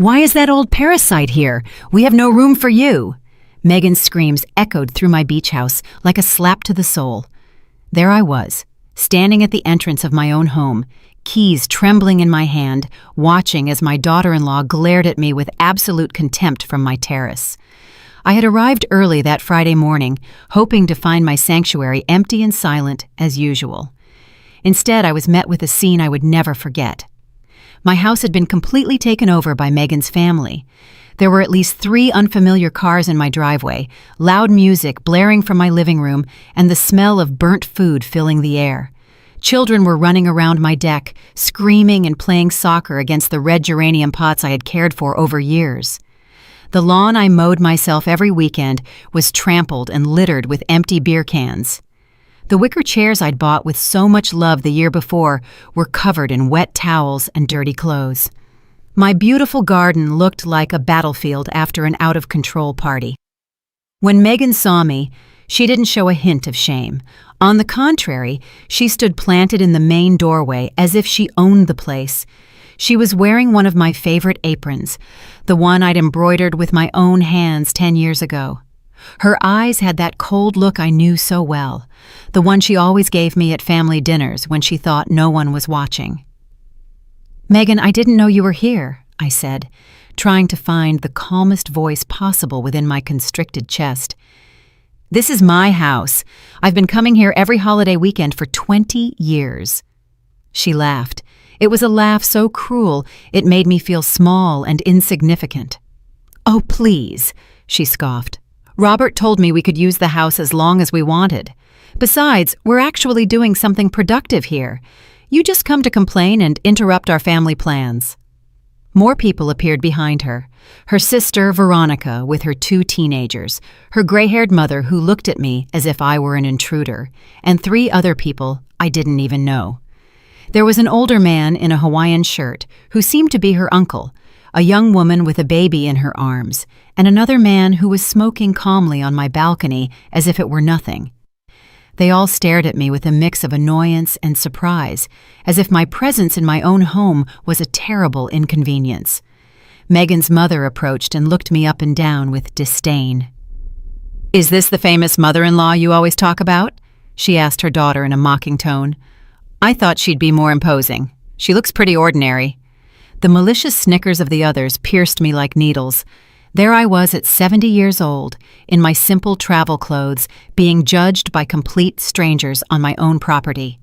Why is that old parasite here? We have no room for you. Megan's screams echoed through my beach house like a slap to the soul. There I was, standing at the entrance of my own home, keys trembling in my hand, watching as my daughter-in-law glared at me with absolute contempt from my terrace. I had arrived early that Friday morning, hoping to find my sanctuary empty and silent as usual. Instead, I was met with a scene I would never forget. My house had been completely taken over by Megan's family. There were at least 3 unfamiliar cars in my driveway, loud music blaring from my living room, and the smell of burnt food filling the air. Children were running around my deck, screaming and playing soccer against the red geranium pots I had cared for over years. The lawn I mowed myself every weekend was trampled and littered with empty beer cans. The wicker chairs I'd bought with so much love the year before were covered in wet towels and dirty clothes. My beautiful garden looked like a battlefield after an out-of-control party. When Megan saw me, she didn't show a hint of shame. On the contrary, she stood planted in the main doorway as if she owned the place. She was wearing one of my favorite aprons, the one I'd embroidered with my own hands 10 years ago. Her eyes had that cold look I knew so well, the one she always gave me at family dinners when she thought no one was watching. "Megan, I didn't know you were here," I said, trying to find the calmest voice possible within my constricted chest. "This is my house. I've been coming here every holiday weekend for 20 years. She laughed. It was a laugh so cruel it made me feel small and insignificant. "Oh, please," she scoffed. "Robert told me we could use the house as long as we wanted. Besides, we're actually doing something productive here. You just come to complain and interrupt our family plans." More people appeared behind her. Her sister, Veronica, with her 2 teenagers, her gray-haired mother who looked at me as if I were an intruder, and 3 other people I didn't even know. There was an older man in a Hawaiian shirt who seemed to be her uncle, a young woman with a baby in her arms, and another man who was smoking calmly on my balcony as if it were nothing. They all stared at me with a mix of annoyance and surprise, as if my presence in my own home was a terrible inconvenience. Megan's mother approached and looked me up and down with disdain. "Is this the famous mother-in-law you always talk about?" she asked her daughter in a mocking tone. "I thought she'd be more imposing. She looks pretty ordinary." The malicious snickers of the others pierced me like needles. There I was at 70 years old, in my simple travel clothes, being judged by complete strangers on my own property.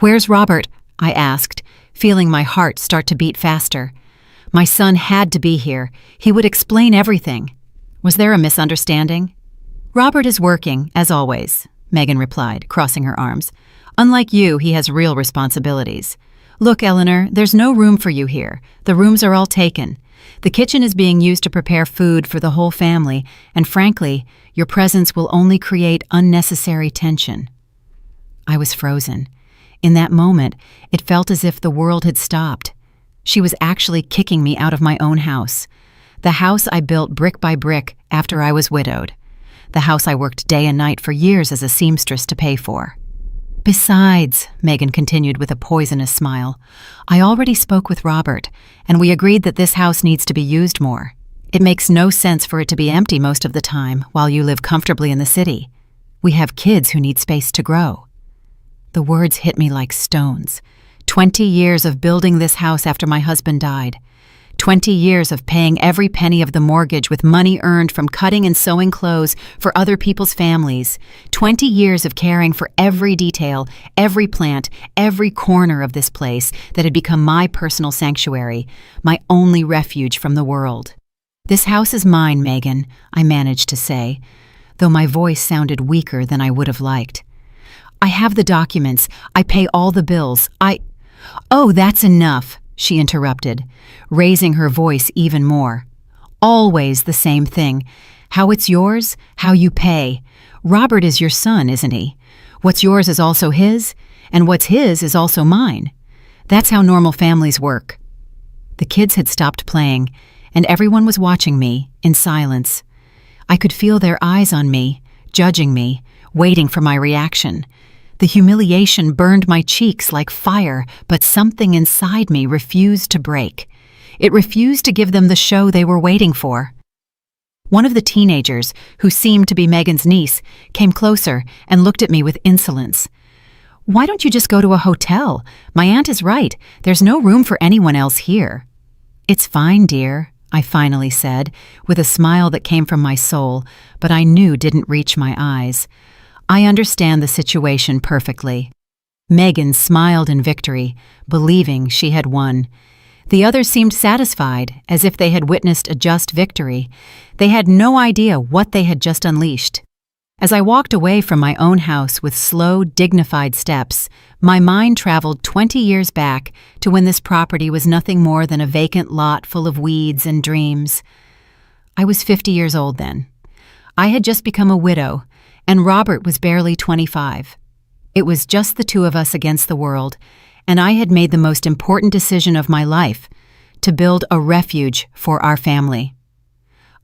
"Where's Robert?" I asked, feeling my heart start to beat faster. My son had to be here. He would explain everything. Was there a misunderstanding? "Robert is working, as always," Megan replied, crossing her arms. "Unlike you, he has real responsibilities. Look, Eleanor, there's no room for you here. The rooms are all taken. The kitchen is being used to prepare food for the whole family, and frankly, your presence will only create unnecessary tension." I was frozen. In that moment, it felt as if the world had stopped. She was actually kicking me out of my own house. The house I built brick by brick after I was widowed. The house I worked day and night for years as a seamstress to pay for. "Besides," Megan continued with a poisonous smile, "I already spoke with Robert, and we agreed that this house needs to be used more. It makes no sense for it to be empty most of the time while you live comfortably in the city. We have kids who need space to grow." The words hit me like stones. 20 years of building this house after my husband died. 20 years of paying every penny of the mortgage with money earned from cutting and sewing clothes for other people's families. 20 years of caring for every detail, every plant, every corner of this place that had become my personal sanctuary, my only refuge from the world. "This house is mine, Megan," I managed to say, though my voice sounded weaker than I would have liked. "I have the documents. I pay all the bills. "Oh, that's enough," she interrupted, raising her voice even more. "Always the same thing. How it's yours, how you pay. Robert is your son, isn't he? What's yours is also his, and what's his is also mine. That's how normal families work." The kids had stopped playing, and everyone was watching me, in silence. I could feel their eyes on me, judging me, waiting for my reaction. The humiliation burned my cheeks like fire, but something inside me refused to break. It refused to give them the show they were waiting for. One of the teenagers, who seemed to be Megan's niece, came closer and looked at me with insolence. "Why don't you just go to a hotel? My aunt is right. There's no room for anyone else here." "It's fine, dear," I finally said, with a smile that came from my soul, but I knew didn't reach my eyes. "I understand the situation perfectly." Megan smiled in victory, believing she had won. The others seemed satisfied, as if they had witnessed a just victory. They had no idea what they had just unleashed. As I walked away from my own house with slow, dignified steps, my mind traveled 20 years back to when this property was nothing more than a vacant lot full of weeds and dreams. I was 50 years old then. I had just become a widow, and Robert was barely 25. It was just the two of us against the world, and I had made the most important decision of my life, to build a refuge for our family.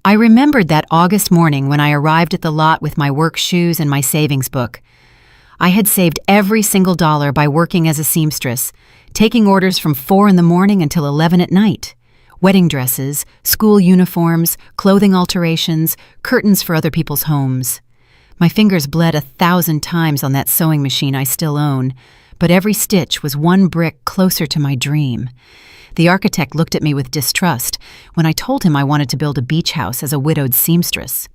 I remembered that August morning when I arrived at the lot with my work shoes and my savings book. I had saved every single dollar by working as a seamstress, taking orders from 4 in the morning until 11 at night. Wedding dresses, school uniforms, clothing alterations, curtains for other people's homes. My fingers bled 1,000 times on that sewing machine I still own, but every stitch was one brick closer to my dream. The architect looked at me with distrust when I told him I wanted to build a beach house as a widowed seamstress.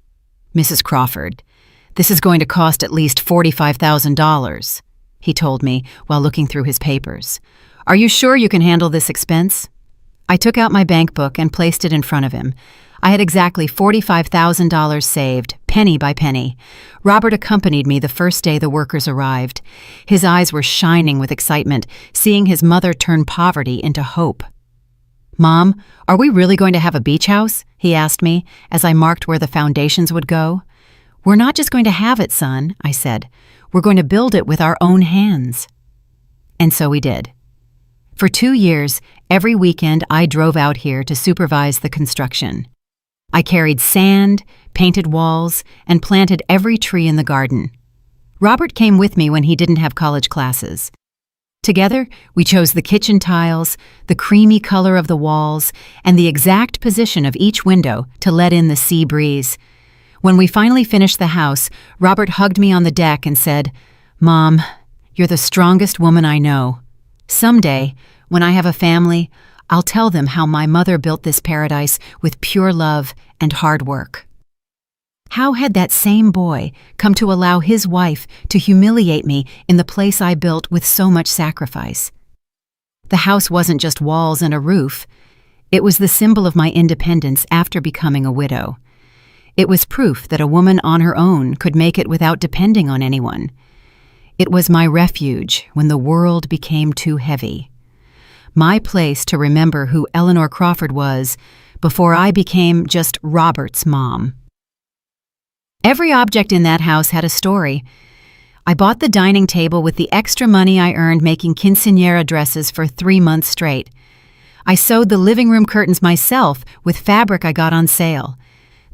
"Mrs. Crawford, this is going to cost at least $45,000, he told me while looking through his papers. "Are you sure you can handle this expense?" I took out my bank book and placed it in front of him. I had exactly $45,000 saved, penny by penny. Robert accompanied me the first day the workers arrived. His eyes were shining with excitement, seeing his mother turn poverty into hope. "Mom, are we really going to have a beach house?" he asked me as I marked where the foundations would go. "We're not just going to have it, son," I said. "We're going to build it with our own hands." And so we did. For 2 years, every weekend I drove out here to supervise the construction. I carried sand, painted walls, and planted every tree in the garden. Robert came with me when he didn't have college classes. Together, we chose the kitchen tiles, the creamy color of the walls, and the exact position of each window to let in the sea breeze. When we finally finished the house, Robert hugged me on the deck and said, "Mom, you're the strongest woman I know. Someday, when I have a family, I'll tell them how my mother built this paradise with pure love and hard work." How had that same boy come to allow his wife to humiliate me in the place I built with so much sacrifice? The house wasn't just walls and a roof. It was the symbol of my independence after becoming a widow. It was proof that a woman on her own could make it without depending on anyone. It was my refuge when the world became too heavy. My place to remember who Eleanor Crawford was before I became just Robert's mom. Every object in that house had a story. I bought the dining table with the extra money I earned making quinceañera dresses for 3 months straight. I sewed the living room curtains myself with fabric I got on sale.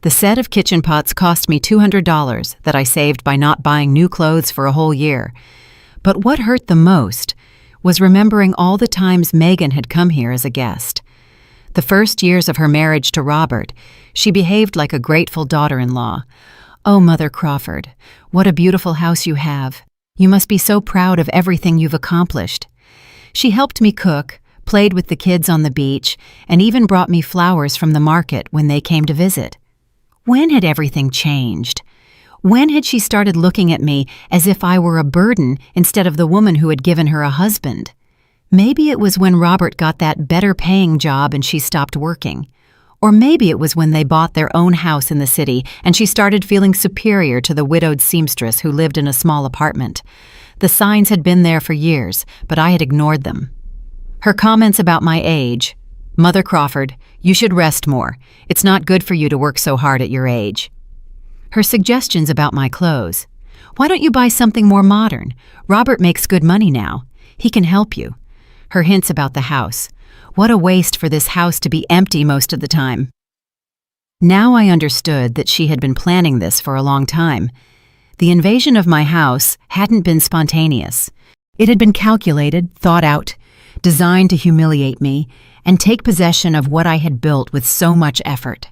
The set of kitchen pots cost me $200 that I saved by not buying new clothes for a whole year. But what hurt the most was remembering all the times Megan had come here as a guest. The first years of her marriage to Robert, she behaved like a grateful daughter-in-law. "Oh, Mother Crawford, what a beautiful house you have. You must be so proud of everything you've accomplished." She helped me cook, played with the kids on the beach, and even brought me flowers from the market when they came to visit. When had everything changed? When had she started looking at me as if I were a burden instead of the woman who had given her a husband? Maybe it was when Robert got that better-paying job and she stopped working. Or maybe it was when they bought their own house in the city and she started feeling superior to the widowed seamstress who lived in a small apartment. The signs had been there for years, but I had ignored them. Her comments about my age, "Mother Crawford, you should rest more. It's not good for you to work so hard at your age." Her suggestions about my clothes, "Why don't you buy something more modern? Robert makes good money now. He can help you." Her hints about the house, "What a waste for this house to be empty most of the time." Now I understood that she had been planning this for a long time. The invasion of my house hadn't been spontaneous. It had been calculated, thought out. designed to humiliate me and take possession of what I had built with so much effort.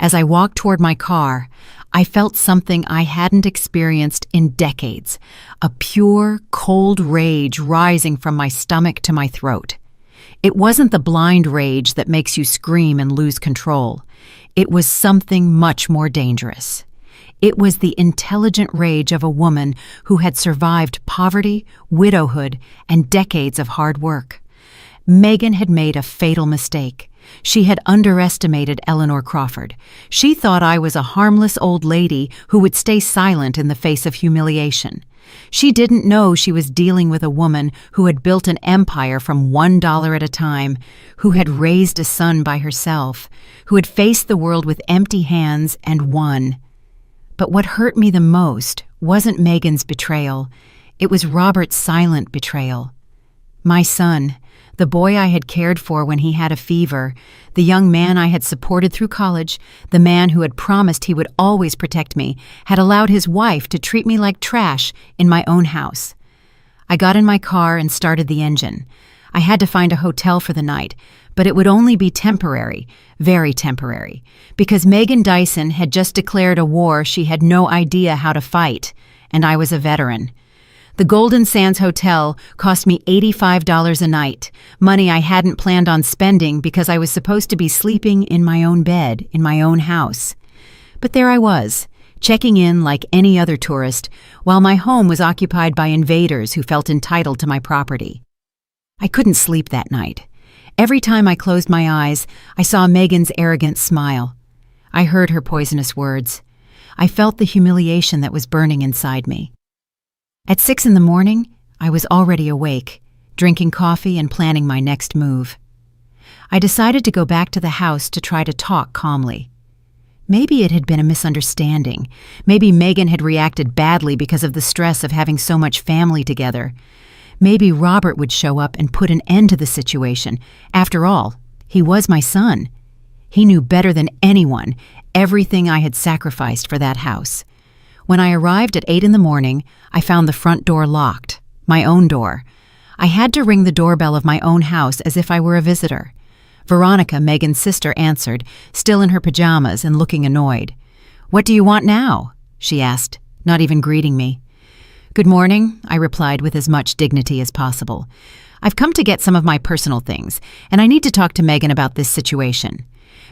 As I walked toward my car, I felt something I hadn't experienced in decades, a pure, cold rage rising from my stomach to my throat. It wasn't the blind rage that makes you scream and lose control. It was something much more dangerous. It was the intelligent rage of a woman who had survived poverty, widowhood, and decades of hard work. Megan had made a fatal mistake. She had underestimated Eleanor Crawford. She thought I was a harmless old lady who would stay silent in the face of humiliation. She didn't know she was dealing with a woman who had built an empire from $1 at a time, who had raised a son by herself, who had faced the world with empty hands and won. But what hurt me the most wasn't Megan's betrayal. It was Robert's silent betrayal. My son, the boy I had cared for when he had a fever, the young man I had supported through college, the man who had promised he would always protect me, had allowed his wife to treat me like trash in my own house. I got in my car and started the engine. I had to find a hotel for the night, but it would only be temporary, very temporary, because Megan Dyson had just declared a war she had no idea how to fight, and I was a veteran. The Golden Sands Hotel cost me $85 a night, money I hadn't planned on spending because I was supposed to be sleeping in my own bed, in my own house. But there I was, checking in like any other tourist, while my home was occupied by invaders who felt entitled to my property. I couldn't sleep that night. Every time I closed my eyes, I saw Megan's arrogant smile. I heard her poisonous words. I felt the humiliation that was burning inside me. At 6 a.m, I was already awake, drinking coffee and planning my next move. I decided to go back to the house to try to talk calmly. Maybe it had been a misunderstanding. Maybe Megan had reacted badly because of the stress of having so much family together. Maybe Robert would show up and put an end to the situation. After all, he was my son. He knew better than anyone everything I had sacrificed for that house. When I arrived at 8 a.m, I found the front door locked, my own door. I had to ring the doorbell of my own house as if I were a visitor. Veronica, Megan's sister, answered, still in her pajamas and looking annoyed. "What do you want now?" she asked, not even greeting me. "Good morning," I replied with as much dignity as possible. "I've come to get some of my personal things, and I need to talk to Megan about this situation."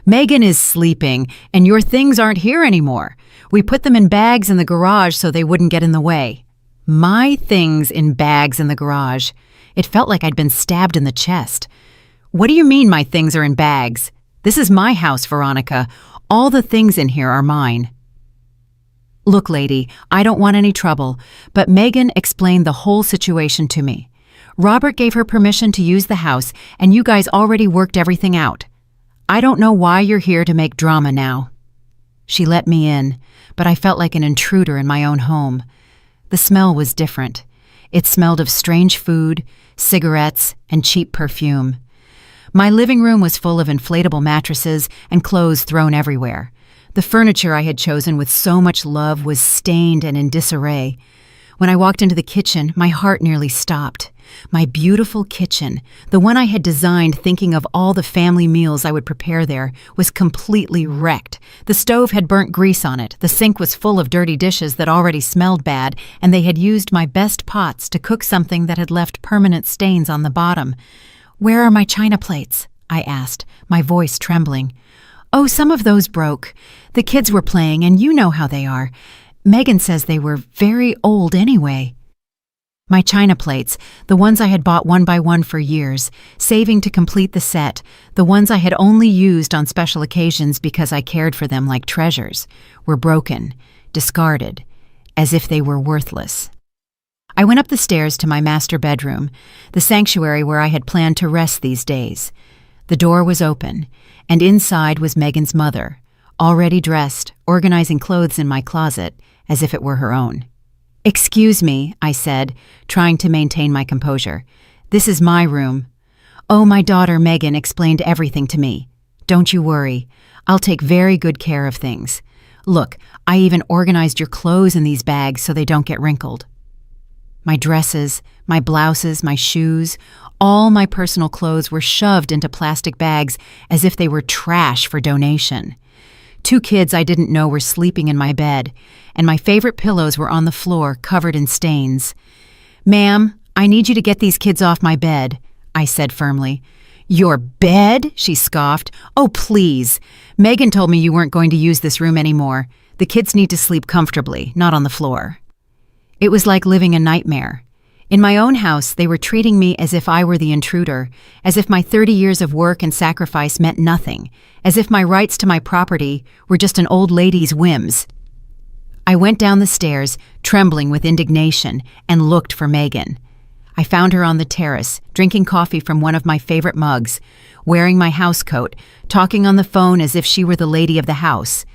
"Megan is sleeping, and your things aren't here anymore. We put them in bags in the garage so they wouldn't get in the way." My things in bags in the garage. It felt like I'd been stabbed in the chest. "What do you mean my things are in bags? This is my house, Veronica. All the things in here are mine." "Look, lady, I don't want any trouble, but Megan explained the whole situation to me. Robert gave her permission to use the house, and you guys already worked everything out. I don't know why you're here to make drama now." She let me in, but I felt like an intruder in my own home. The smell was different. It smelled of strange food, cigarettes, and cheap perfume. My living room was full of inflatable mattresses and clothes thrown everywhere. The furniture I had chosen with so much love was stained and in disarray. When I walked into the kitchen, my heart nearly stopped. My beautiful kitchen, the one I had designed thinking of all the family meals I would prepare there, was completely wrecked. The stove had burnt grease on it, the sink was full of dirty dishes that already smelled bad, and they had used my best pots to cook something that had left permanent stains on the bottom. "Where are my china plates?" I asked, my voice trembling. "Oh, some of those broke. The kids were playing, and you know how they are. Megan says they were very old anyway." My china plates, the ones I had bought one by one for years, saving to complete the set, the ones I had only used on special occasions because I cared for them like treasures, were broken, discarded, as if they were worthless. I went up the stairs to my master bedroom, the sanctuary where I had planned to rest these days. The door was open, and inside was Megan's mother, already dressed, organizing clothes in my closet, as if it were her own. "Excuse me," I said, trying to maintain my composure. "This is my room." "Oh, my daughter Megan explained everything to me. Don't you worry. I'll take very good care of things. Look, I even organized your clothes in these bags so they don't get wrinkled." My dresses, my blouses, my shoes, all my personal clothes were shoved into plastic bags as if they were trash for donation. 2 kids I didn't know were sleeping in my bed, and my favorite pillows were on the floor covered in stains. "Ma'am, I need you to get these kids off my bed," I said firmly. "Your bed?" she scoffed. "Oh, please. Megan told me you weren't going to use this room anymore. The kids need to sleep comfortably, not on the floor." It was like living a nightmare. In my own house, they were treating me as if I were the intruder, as if my 30 years of work and sacrifice meant nothing, as if my rights to my property were just an old lady's whims. I went down the stairs, trembling with indignation, and looked for Megan. I found her on the terrace, drinking coffee from one of my favorite mugs, wearing my housecoat, talking on the phone as if she were the lady of the house.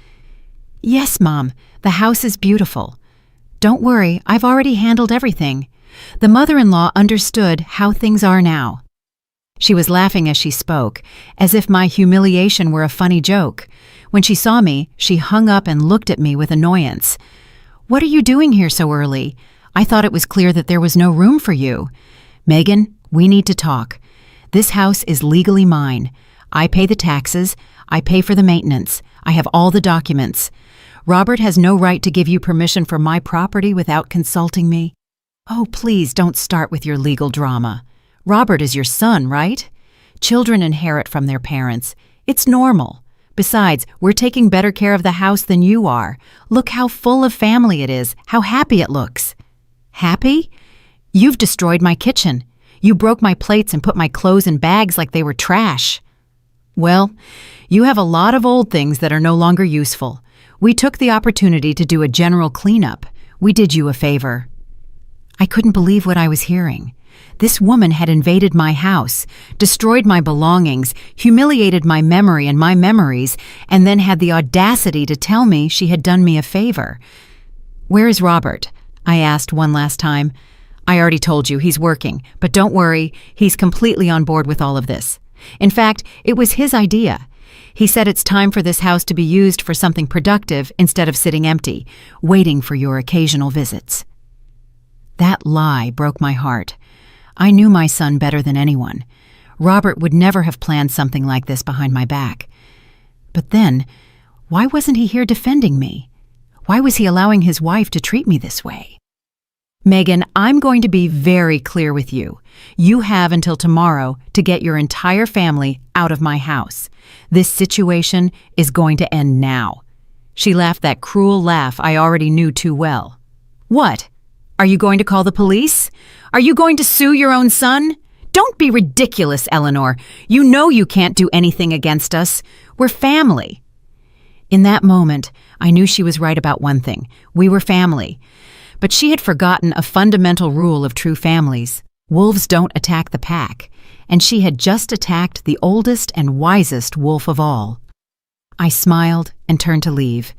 "Yes, Mom, the house is beautiful. Don't worry, I've already handled everything." The mother-in-law understood how things are now. She was laughing as she spoke, as if my humiliation were a funny joke. When she saw me, she hung up and looked at me with annoyance. "What are you doing here so early? I thought it was clear that there was no room for you." "Megan, we need to talk. This house is legally mine. I pay the taxes. I pay for the maintenance. I have all the documents. Robert has no right to give you permission for my property without consulting me." "Oh, please don't start with your legal drama. Robert is your son, right? Children inherit from their parents. It's normal. Besides, we're taking better care of the house than you are. Look how full of family it is, how happy it looks." "Happy? You've destroyed my kitchen. You broke my plates and put my clothes in bags like they were trash." "Well, you have a lot of old things that are no longer useful. We took the opportunity to do a general cleanup. We did you a favor." I couldn't believe what I was hearing. This woman had invaded my house, destroyed my belongings, humiliated my memory and my memories, and then had the audacity to tell me she had done me a favor. "Where is Robert?" I asked one last time. "I already told you, he's working, but don't worry, he's completely on board with all of this. In fact, it was his idea. He said it's time for this house to be used for something productive instead of sitting empty, waiting for your occasional visits." That lie broke my heart. I knew my son better than anyone. Robert would never have planned something like this behind my back. But then, why wasn't he here defending me? Why was he allowing his wife to treat me this way? "Megan, I'm going to be very clear with you. You have until tomorrow to get your entire family out of my house. This situation is going to end now." She laughed that cruel laugh I already knew too well. "What? Are you going to call the police? Are you going to sue your own son? Don't be ridiculous, Eleanor. You know you can't do anything against us. We're family." In that moment, I knew she was right about one thing. We were family. But she had forgotten a fundamental rule of true families. Wolves don't attack the pack. And she had just attacked the oldest and wisest wolf of all. I smiled and turned to leave.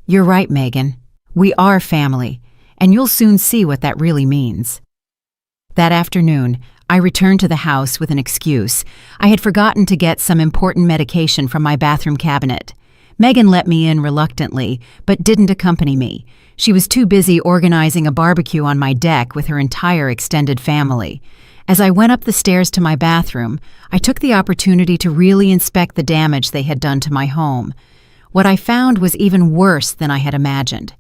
"You're right, Megan. We are family. And you'll soon see what that really means." That afternoon, I returned to the house with an excuse. I had forgotten to get some important medication from my bathroom cabinet. Megan let me in reluctantly, but didn't accompany me. She was too busy organizing a barbecue on my deck with her entire extended family. As I went up the stairs to my bathroom, I took the opportunity to really inspect the damage they had done to my home. What I found was even worse than I had imagined.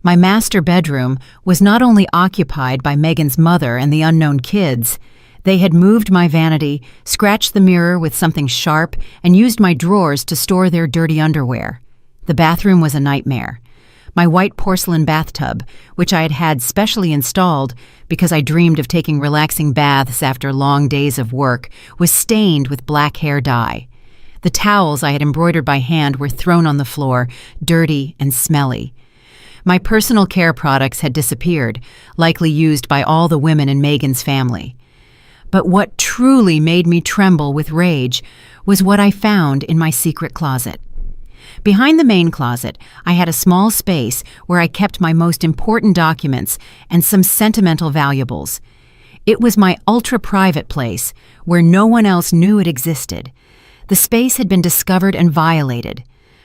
My master bedroom was not only occupied by Megan's mother and the unknown kids. They had moved my vanity, scratched the mirror with something sharp, and used my drawers to store their dirty underwear. The bathroom was a nightmare. My white porcelain bathtub, which I had had specially installed because I dreamed of taking relaxing baths after long days of work, was stained with black hair dye. The towels I had embroidered by hand were thrown on the floor, dirty and smelly. My personal care products had disappeared, likely used by all the women in Megan's family. But what truly made me tremble with rage was what I found in my secret closet. Behind the main closet, I had a small space where I kept my most important documents and some sentimental valuables. It was my ultra-private place, where no one else knew it existed. The space had been discovered and violated.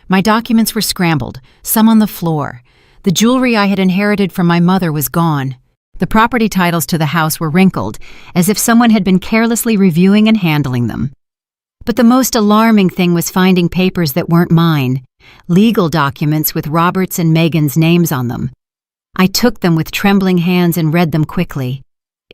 My documents were scrambled, some on the floor. The jewelry I had inherited from my mother was gone. The property titles to the house were wrinkled, as if someone had been carelessly reviewing and handling them. But the most alarming thing was finding papers that weren't mine, legal documents with Robert's and Megan's names on them. I took them with trembling hands and read them quickly.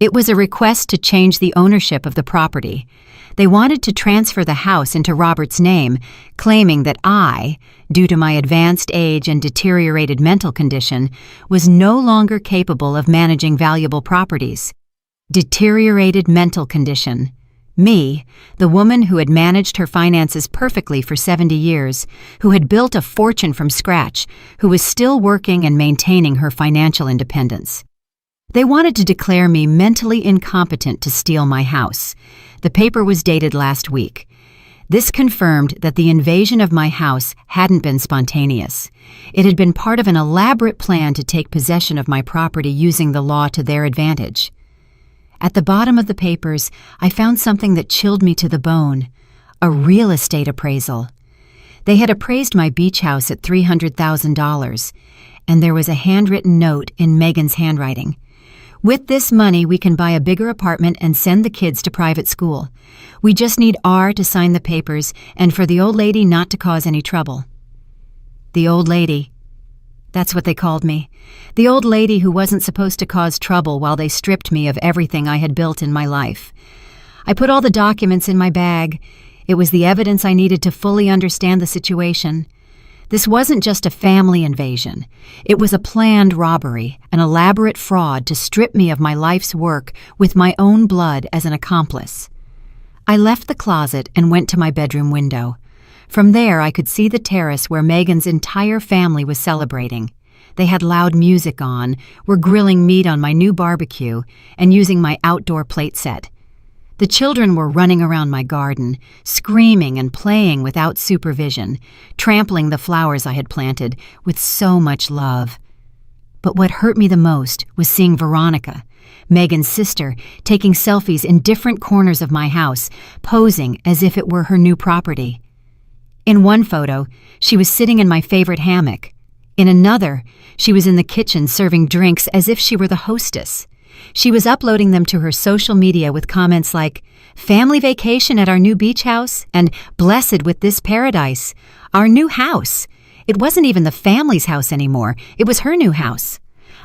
It was a request to change the ownership of the property. They wanted to transfer the house into Robert's name, claiming that I, due to my advanced age and deteriorated mental condition, was no longer capable of managing valuable properties. Deteriorated mental condition. Me, the woman who had managed her finances perfectly for 70 years, who had built a fortune from scratch, who was still working and maintaining her financial independence. They wanted to declare me mentally incompetent to steal my house. The paper was dated last week. This confirmed that the invasion of my house hadn't been spontaneous. It had been part of an elaborate plan to take possession of my property using the law to their advantage. At the bottom of the papers, I found something that chilled me to the bone: a real estate appraisal. They had appraised my beach house at $300,000, and there was a handwritten note in Megan's handwriting. With this money, we can buy a bigger apartment and send the kids to private school. We just need R to sign the papers and for the old lady not to cause any trouble. The old lady. That's what they called me. The old lady who wasn't supposed to cause trouble while they stripped me of everything I had built in my life. I put all the documents in my bag. It was the evidence I needed to fully understand the situation. This wasn't just a family invasion. It was a planned robbery, an elaborate fraud to strip me of my life's work with my own blood as an accomplice. I left the closet and went to my bedroom window. From there, I could see the terrace where Megan's entire family was celebrating. They had loud music on, were grilling meat on my new barbecue, and using my outdoor plate set. The children were running around my garden, screaming and playing without supervision, trampling the flowers I had planted with so much love. But what hurt me the most was seeing Veronica, Megan's sister, taking selfies in different corners of my house, posing as if it were her new property. In one photo, she was sitting in my favorite hammock. In another, she was in the kitchen serving drinks as if she were the hostess. She was uploading them to her social media with comments like, "Family vacation at our new beach house," and "Blessed with this paradise. Our new house." It wasn't even the family's house anymore. It was her new house.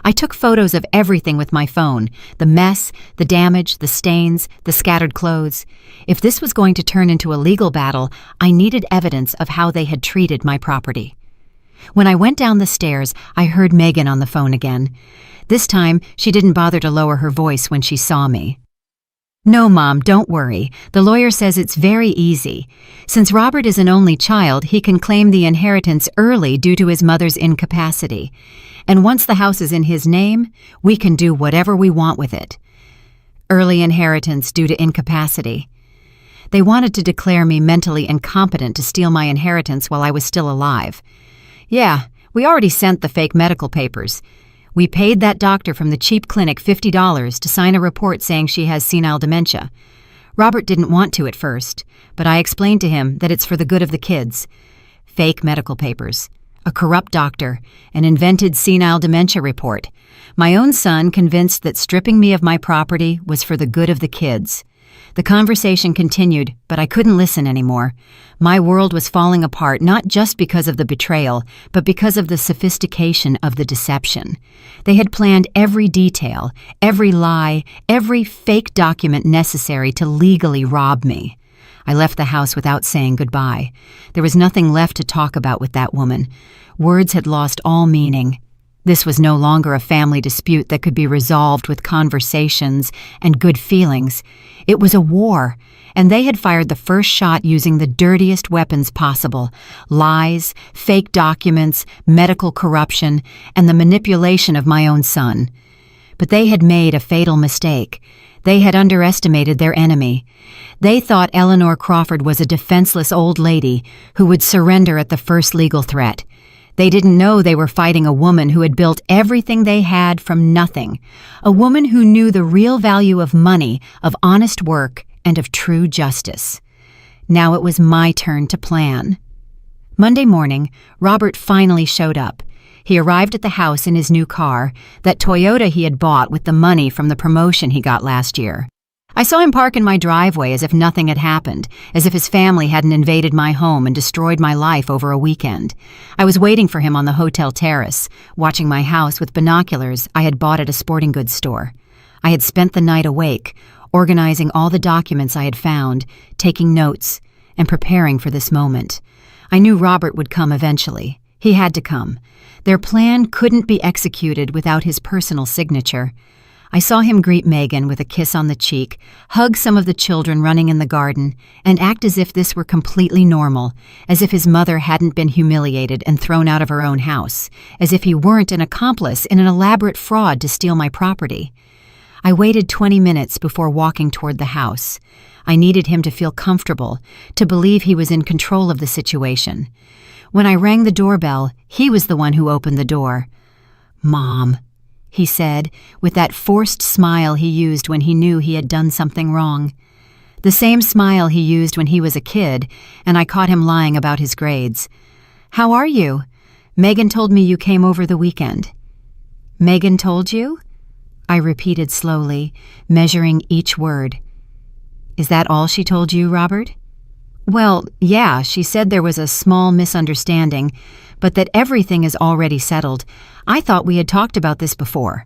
I took photos of everything with my phone: the mess, the damage, the stains, the scattered clothes. If this was going to turn into a legal battle, I needed evidence of how they had treated my property. When I went down the stairs, I heard Megan on the phone again. This time, she didn't bother to lower her voice when she saw me. "No, Mom, don't worry. The lawyer says it's very easy. Since Robert is an only child, he can claim the inheritance early due to his mother's incapacity. And once the house is in his name, we can do whatever we want with it." Early inheritance due to incapacity. They wanted to declare me mentally incompetent to steal my inheritance while I was still alive. Yeah, we already sent the fake medical papers. We paid that doctor from the cheap clinic $50 to sign a report saying she has senile dementia. Robert didn't want to at first, but I explained to him that it's for the good of the kids. Fake medical papers. A corrupt doctor, an invented senile dementia report. My own son convinced that stripping me of my property was for the good of the kids. The conversation continued, but I couldn't listen anymore. My world was falling apart not just because of the betrayal, but because of the sophistication of the deception. They had planned every detail, every lie, every fake document necessary to legally rob me. I left the house without saying goodbye. There was nothing left to talk about with that woman. Words had lost all meaning. This was no longer a family dispute that could be resolved with conversations and good feelings. It was a war, and they had fired the first shot using the dirtiest weapons possible: lies, fake documents, medical corruption, and the manipulation of my own son. But they had made a fatal mistake. They had underestimated their enemy. They thought Eleanor Crawford was a defenseless old lady who would surrender at the first legal threat. They didn't know they were fighting a woman who had built everything they had from nothing, a woman who knew the real value of money, of honest work, and of true justice. Now it was my turn to plan. Monday morning, Robert finally showed up. He arrived at the house in his new car, that Toyota he had bought with the money from the promotion he got last year. I saw him park in my driveway as if nothing had happened, as if his family hadn't invaded my home and destroyed my life over a weekend. I was waiting for him on the hotel terrace, watching my house with binoculars I had bought at a sporting goods store. I had spent the night awake, organizing all the documents I had found, taking notes, and preparing for this moment. I knew Robert would come eventually. He had to come. Their plan couldn't be executed without his personal signature. I saw him greet Megan with a kiss on the cheek, hug some of the children running in the garden, and act as if this were completely normal, as if his mother hadn't been humiliated and thrown out of her own house, as if he weren't an accomplice in an elaborate fraud to steal my property. I waited 20 minutes before walking toward the house. I needed him to feel comfortable, to believe he was in control of the situation. When I rang the doorbell, he was the one who opened the door. "Mom," he said, with that forced smile he used when he knew he had done something wrong. The same smile he used when he was a kid, and I caught him lying about his grades. "How are you? Megan told me you came over the weekend." "Megan told you?" I repeated slowly, measuring each word. "Is that all she told you, Robert?" "Well, yeah, she said there was a small misunderstanding, but that everything is already settled. I thought we had talked about this before."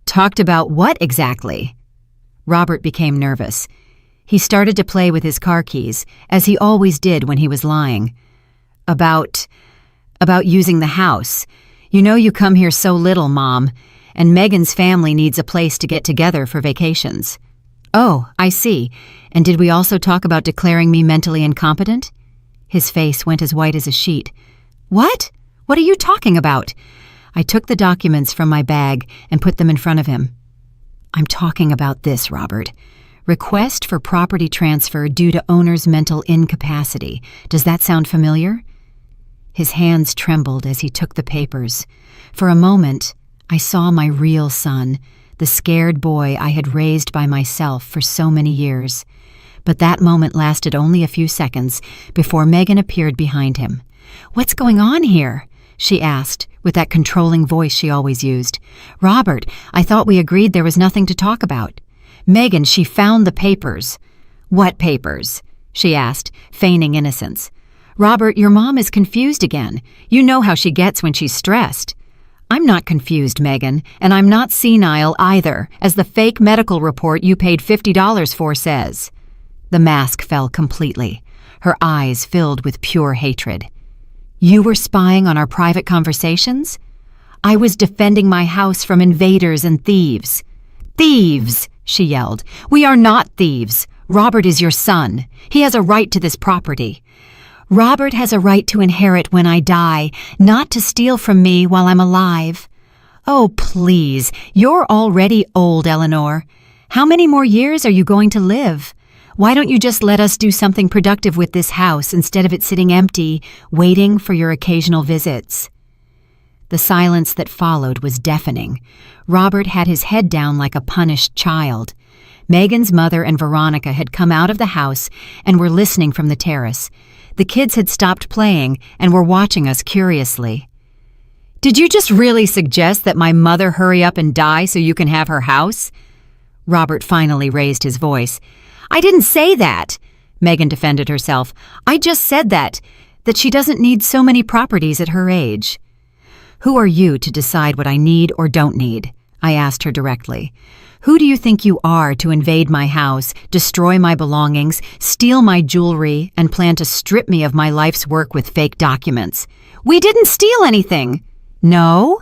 "Talked about what exactly?" Robert became nervous. He started to play with his car keys, as he always did when he was lying. About using the house. You know you come here so little, Mom, and Megan's family needs a place to get together for vacations." "Oh, I see. And did we also talk about declaring me mentally incompetent?" His face went as white as a sheet. "What? What are you talking about?" I took the documents from my bag and put them in front of him. "I'm talking about this, Robert. Request for property transfer due to owner's mental incapacity. Does that sound familiar?" His hands trembled as he took the papers. For a moment, I saw my real son, the scared boy I had raised by myself for so many years. But that moment lasted only a few seconds before Megan appeared behind him. "What's going on here?" she asked, with that controlling voice she always used. "Robert, I thought we agreed there was nothing to talk about." "Megan, she found the papers." "What papers?" she asked, feigning innocence. "Robert, your mom is confused again. You know how she gets when she's stressed." "I'm not confused, Megan, and I'm not senile either, as the fake medical report you paid $50 for says." The mask fell completely. Her eyes filled with pure hatred. "You were spying on our private conversations?" "I was defending my house from invaders and thieves." "Thieves!" she yelled. "We are not thieves. Robert is your son. He has a right to this property." "Robert has a right to inherit when I die, not to steal from me while I'm alive." "Oh, please, you're already old, Eleanor. How many more years are you going to live? Why don't you just let us do something productive with this house instead of it sitting empty, waiting for your occasional visits?" The silence that followed was deafening. Robert had his head down like a punished child. Megan's mother and Veronica had come out of the house and were listening from the terrace. The kids had stopped playing and were watching us curiously. "Did you just really suggest that my mother hurry up and die so you can have her house?" Robert finally raised his voice. "I didn't say that," Megan defended herself. "I just said that she doesn't need so many properties at her age." "Who are you to decide what I need or don't need?" I asked her directly. "Who do you think you are to invade my house, destroy my belongings, steal my jewelry, and plan to strip me of my life's work with fake documents?" "We didn't steal anything." "No?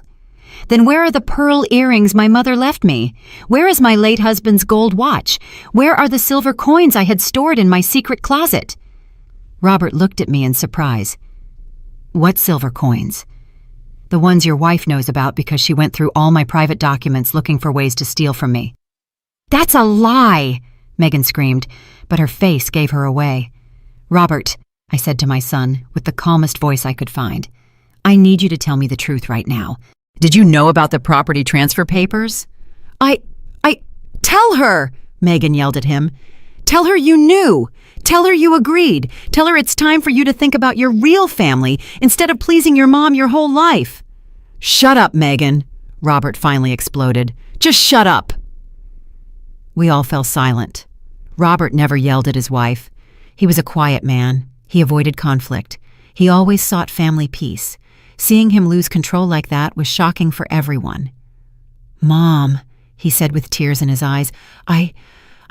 Then where are the pearl earrings my mother left me? Where is my late husband's gold watch? Where are the silver coins I had stored in my secret closet?" Robert looked at me in surprise. "What silver coins?" "The ones your wife knows about because she went through all my private documents looking for ways to steal from me." "That's a lie!" Megan screamed, but her face gave her away. "Robert," I said to my son, with the calmest voice I could find, "I need you to tell me the truth right now. Did you know about the property transfer papers?" I tell her!" Megan yelled at him. "Tell her you knew. Tell her you agreed. Tell her it's time for you to think about your real family instead of pleasing your mom your whole life." "Shut up, Megan," Robert finally exploded. "Just shut up." We all fell silent. Robert never yelled at his wife. He was a quiet man. He avoided conflict. He always sought family peace. Seeing him lose control like that was shocking for everyone. "Mom," he said with tears in his eyes, I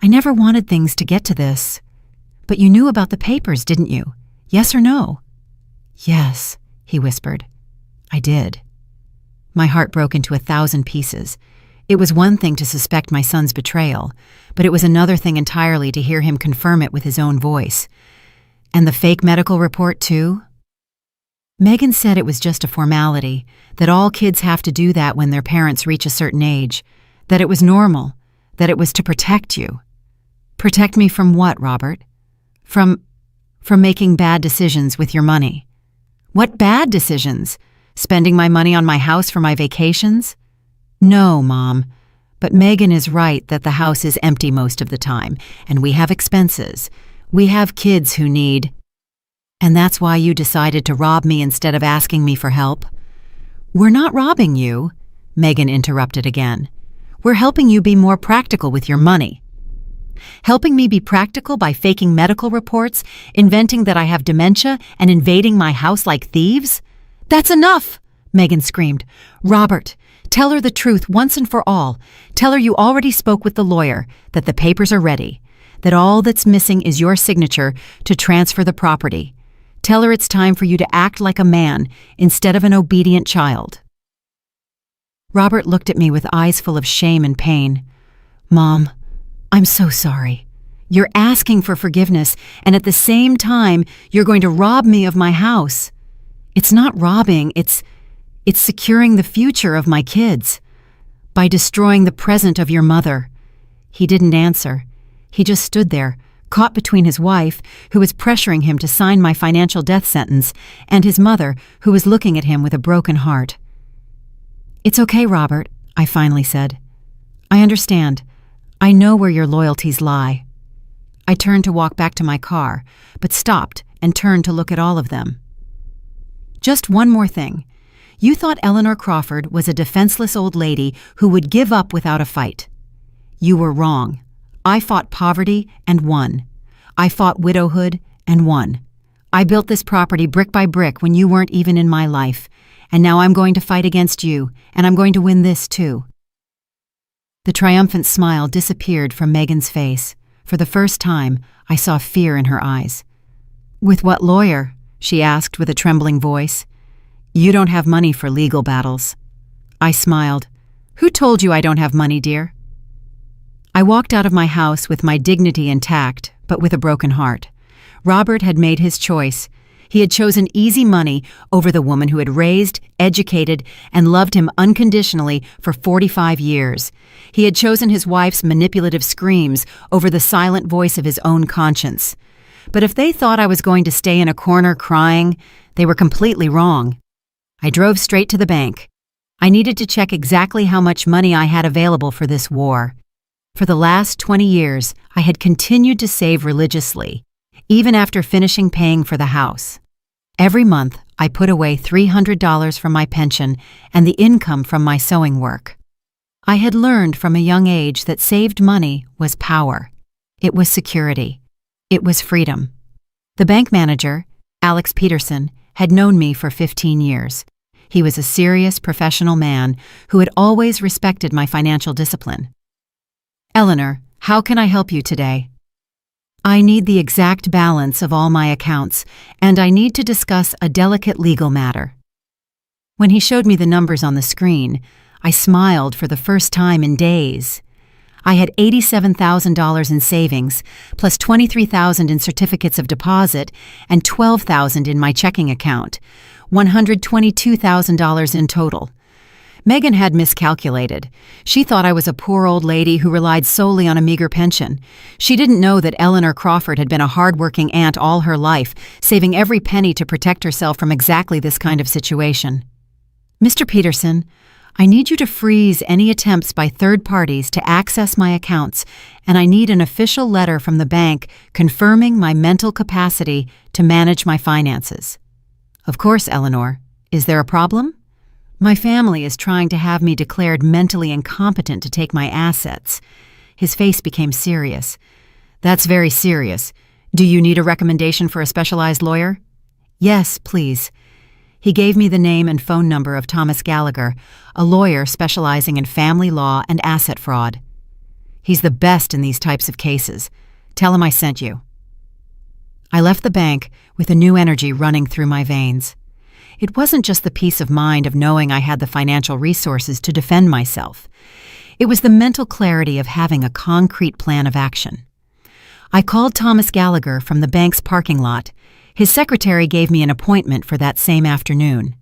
never wanted things to get to this. But you knew about the papers, didn't you? Yes or no?" "Yes," he whispered. "I did." My heart broke into 1,000 pieces. It was one thing to suspect my son's betrayal, but it was another thing entirely to hear him confirm it with his own voice. "And the fake medical report, too?" "Megan said it was just a formality, that all kids have to do that when their parents reach a certain age, that it was normal, that it was to protect you." "Protect me from what, Robert?" From making bad decisions with your money." "What bad decisions? Spending my money on my house for my vacations?" "No, Mom. But Megan is right that the house is empty most of the time, and we have expenses. We have kids who need—" "And that's why you decided to rob me instead of asking me for help?" "We're not robbing you," Megan interrupted again. "We're helping you be more practical with your money." "Helping me be practical by faking medical reports, inventing that I have dementia, and invading my house like thieves? That's enough!" Megan screamed. "Robert, tell her the truth once and for all. Tell her you already spoke with the lawyer, that the papers are ready, that all that's missing is your signature to transfer the property. Tell her it's time for you to act like a man instead of an obedient child." Robert looked at me with eyes full of shame and pain. "Mom, I'm so sorry. You're asking for forgiveness, and at the same time, you're going to rob me of my house. It's not robbing, it's securing the future of my kids. By destroying the present of your mother." He didn't answer. He just stood there, caught between his wife, who was pressuring him to sign my financial death sentence, and his mother, who was looking at him with a broken heart. "It's okay, Robert," I finally said. "I understand. I know where your loyalties lie." I turned to walk back to my car, but stopped and turned to look at all of them. "Just one more thing. You thought Eleanor Crawford was a defenseless old lady who would give up without a fight. You were wrong. I fought poverty and won. I fought widowhood and won. I built this property brick by brick when you weren't even in my life, and now I'm going to fight against you, and I'm going to win this too." The triumphant smile disappeared from Megan's face. For the first time, I saw fear in her eyes. "With what lawyer?" she asked with a trembling voice. "You don't have money for legal battles." I smiled. "Who told you I don't have money, dear?" I walked out of my house with my dignity intact, but with a broken heart. Robert had made his choice. He had chosen easy money over the woman who had raised, educated, and loved him unconditionally for 45 years. He had chosen his wife's manipulative screams over the silent voice of his own conscience. But if they thought I was going to stay in a corner crying, they were completely wrong. I drove straight to the bank. I needed to check exactly how much money I had available for this war. For the last 20 years, I had continued to save religiously, even after finishing paying for the house. Every month, I put away $300 from my pension and the income from my sewing work. I had learned from a young age that saved money was power. It was security. It was freedom. The bank manager, Alex Peterson, had known me for 15 years. He was a serious professional man who had always respected my financial discipline. "Eleanor, how can I help you today?" "I need the exact balance of all my accounts, and I need to discuss a delicate legal matter." When he showed me the numbers on the screen, I smiled for the first time in days. I had $87,000 in savings, plus $23,000 in certificates of deposit, and $12,000 in my checking account, $122,000 in total. Megan had miscalculated. She thought I was a poor old lady who relied solely on a meager pension. She didn't know that Eleanor Crawford had been a hard-working aunt all her life, saving every penny to protect herself from exactly this kind of situation. "Mr. Peterson, I need you to freeze any attempts by third parties to access my accounts, and I need an official letter from the bank confirming my mental capacity to manage my finances." "Of course, Eleanor. Is there a problem?" My family is trying to have me declared mentally incompetent to take my assets. His face became serious. That's very serious. Do you need a recommendation for a specialized lawyer? Yes, please. He gave me the name and phone number of Thomas Gallagher, a lawyer specializing in family law and asset fraud. He's the best in these types of cases. Tell him I sent you. I left the bank with a new energy running through my veins. It wasn't just the peace of mind of knowing I had the financial resources to defend myself. It was the mental clarity of having a concrete plan of action. I called Thomas Gallagher from the bank's parking lot. His secretary gave me an appointment for that same afternoon.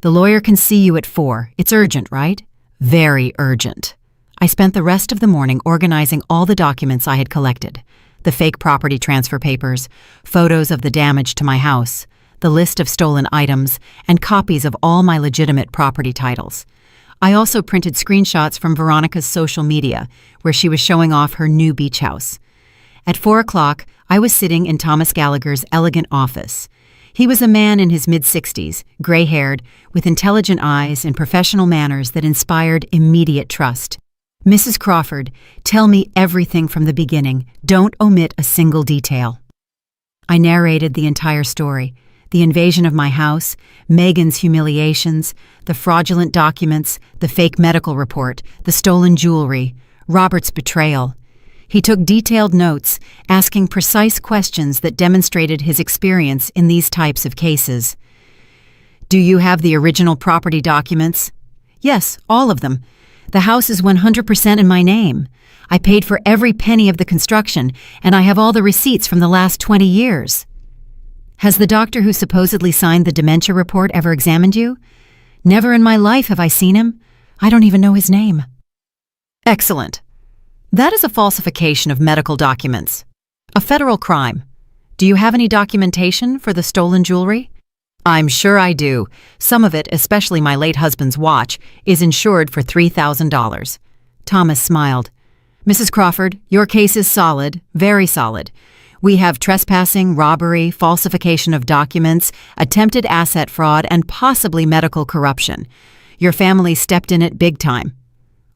The lawyer can see you at 4. It's urgent, right? Very urgent. I spent the rest of the morning organizing all the documents I had collected. The fake property transfer papers, photos of the damage to my house, the list of stolen items, and copies of all my legitimate property titles. I also printed screenshots from Veronica's social media, where she was showing off her new beach house. At 4 o'clock, I was sitting in Thomas Gallagher's elegant office. He was a man in his mid-60s, gray-haired, with intelligent eyes and professional manners that inspired immediate trust. Mrs. Crawford, tell me everything from the beginning. Don't omit a single detail. I narrated the entire story. The invasion of my house, Megan's humiliations, the fraudulent documents, the fake medical report, the stolen jewelry, Robert's betrayal. He took detailed notes, asking precise questions that demonstrated his experience in these types of cases. Do you have the original property documents? Yes, all of them. The house is 100% in my name. I paid for every penny of the construction, and I have all the receipts from the last 20 years. Has the doctor who supposedly signed the dementia report ever examined you? Never in my life have I seen him. I don't even know his name. Excellent. That is a falsification of medical documents. A federal crime. Do you have any documentation for the stolen jewelry? I'm sure I do. Some of it, especially my late husband's watch, is insured for $3,000. Thomas smiled. Mrs. Crawford, your case is solid, very solid. We have trespassing, robbery, falsification of documents, attempted asset fraud, and possibly medical corruption. Your family stepped in it big time.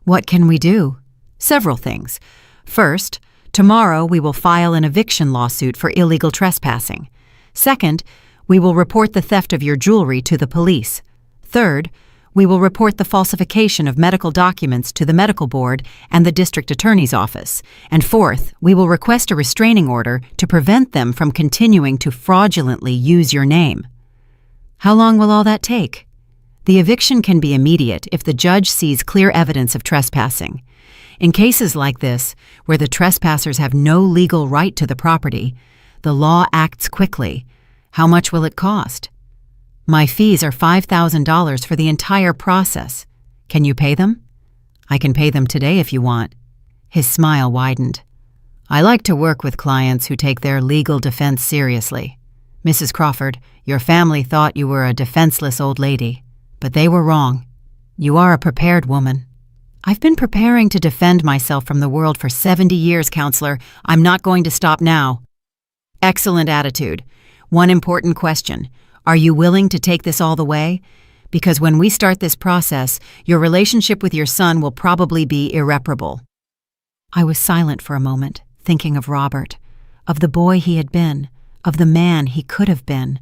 What can we do? Several things. First, tomorrow we will file an eviction lawsuit for illegal trespassing. Second, we will report the theft of your jewelry to the police. Third, we will report the falsification of medical documents to the medical board and the district attorney's office. And fourth, we will request a restraining order to prevent them from continuing to fraudulently use your name. How long will all that take? The eviction can be immediate if the judge sees clear evidence of trespassing. In cases like this, where the trespassers have no legal right to the property, the law acts quickly. How much will it cost? My fees are $5,000 for the entire process. Can you pay them? I can pay them today if you want. His smile widened. I like to work with clients who take their legal defense seriously. Mrs. Crawford, your family thought you were a defenseless old lady, but they were wrong. You are a prepared woman. I've been preparing to defend myself from the world for 70 years, counselor. I'm not going to stop now. Excellent attitude. One important question. Are you willing to take this all the way? Because when we start this process, your relationship with your son will probably be irreparable. I was silent for a moment, thinking of Robert, of the boy he had been, of the man he could have been,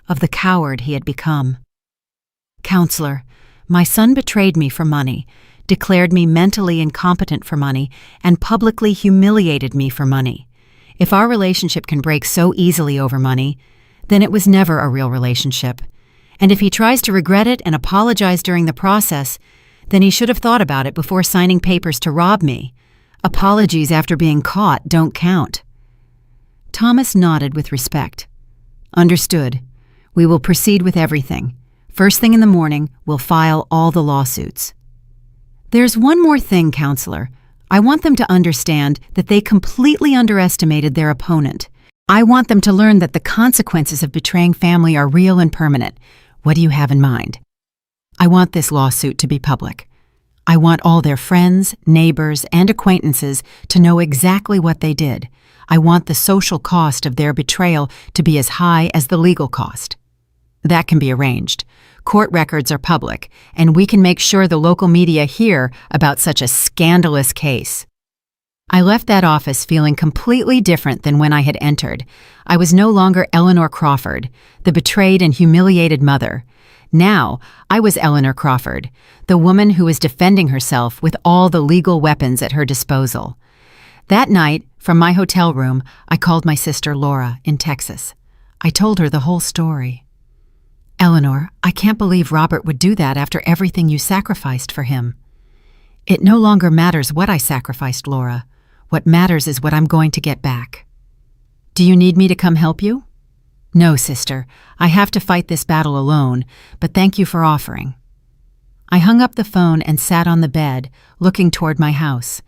of the coward he had become. Counselor, my son betrayed me for money, declared me mentally incompetent for money, and publicly humiliated me for money. If our relationship can break so easily over money, then it was never a real relationship. And if he tries to regret it and apologize during the process, then he should have thought about it before signing papers to rob me. Apologies after being caught don't count. Thomas nodded with respect. Understood. We will proceed with everything. First thing in the morning, we'll file all the lawsuits. There's one more thing, counselor. I want them to understand that they completely underestimated their opponent. I want them to learn that the consequences of betraying family are real and permanent. What do you have in mind? I want this lawsuit to be public. I want all their friends, neighbors, and acquaintances to know exactly what they did. I want the social cost of their betrayal to be as high as the legal cost. That can be arranged. Court records are public, and we can make sure the local media hear about such a scandalous case." I left that office feeling completely different than when I had entered. I was no longer Eleanor Crawford, the betrayed and humiliated mother. Now, I was Eleanor Crawford, the woman who was defending herself with all the legal weapons at her disposal. That night, from my hotel room, I called my sister Laura in Texas. I told her the whole story. "Eleanor, I can't believe Robert would do that after everything you sacrificed for him." "It no longer matters what I sacrificed, Laura. What matters is what I'm going to get back." "Do you need me to come help you?" "No, sister. I have to fight this battle alone, but thank you for offering." I hung up the phone and sat on the bed, looking toward my house.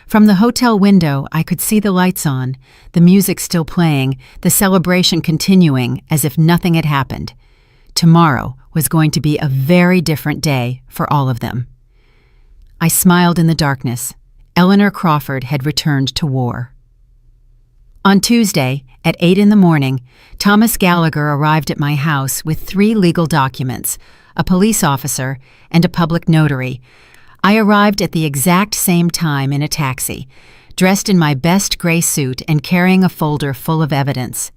From the hotel window, I could see the lights on, the music still playing, the celebration continuing as if nothing had happened. Tomorrow was going to be a very different day for all of them. I smiled in the darkness. Eleanor Crawford had returned to war. On Tuesday, at 8 in the morning, Thomas Gallagher arrived at my house with 3 legal documents, a police officer, and a public notary. I arrived at the exact same time in a taxi, dressed in my best gray suit and carrying a folder full of evidence.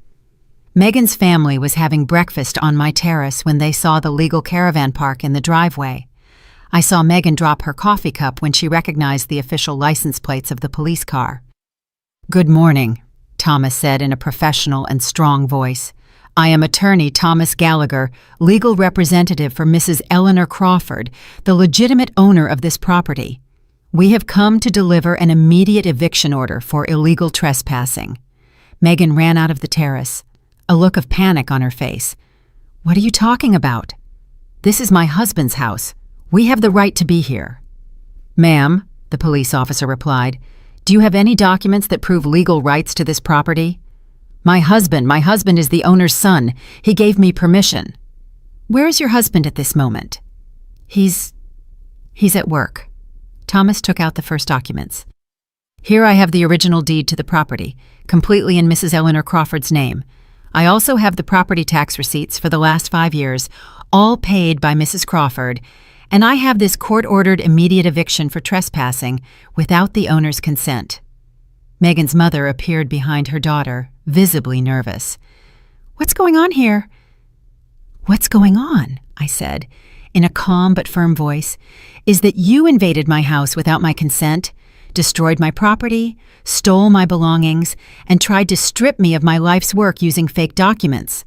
Megan's family was having breakfast on my terrace when they saw the legal caravan park in the driveway. I saw Megan drop her coffee cup when she recognized the official license plates of the police car. "Good morning," Thomas said in a professional and strong voice. "I am attorney Thomas Gallagher, legal representative for Mrs. Eleanor Crawford, the legitimate owner of this property. We have come to deliver an immediate eviction order for illegal trespassing." Megan ran out of the terrace, a look of panic on her face. "What are you talking about?" "This is my husband's house. We have the right to be here." "Ma'am," the police officer replied, "do you have any documents that prove legal rights to this property?" My husband is the owner's son. He gave me permission." "Where is your husband at this moment?" He's at work." Thomas took out the first documents. "Here I have the original deed to the property, completely in Mrs. Eleanor Crawford's name. I also have the property tax receipts for the last 5 years, all paid by Mrs. Crawford, and I have this court-ordered immediate eviction for trespassing without the owner's consent." Megan's mother appeared behind her daughter, visibly nervous. "What's going on here?" "What's going on," I said, in a calm but firm voice, "is that you invaded my house without my consent, destroyed my property, stole my belongings, and tried to strip me of my life's work using fake documents.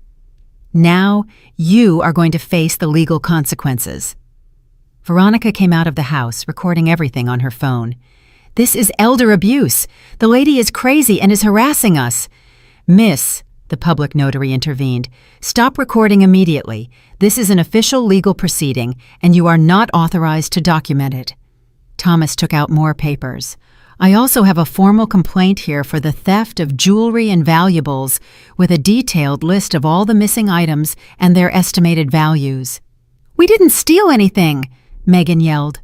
Now you are going to face the legal consequences." Veronica came out of the house, recording everything on her phone. "This is elder abuse. The lady is crazy and is harassing us." "Miss," the public notary intervened, "stop recording immediately. This is an official legal proceeding, and you are not authorized to document it." Thomas took out more papers. "I also have a formal complaint here for the theft of jewelry and valuables, with a detailed list of all the missing items and their estimated values." "We didn't steal anything," Megan yelled.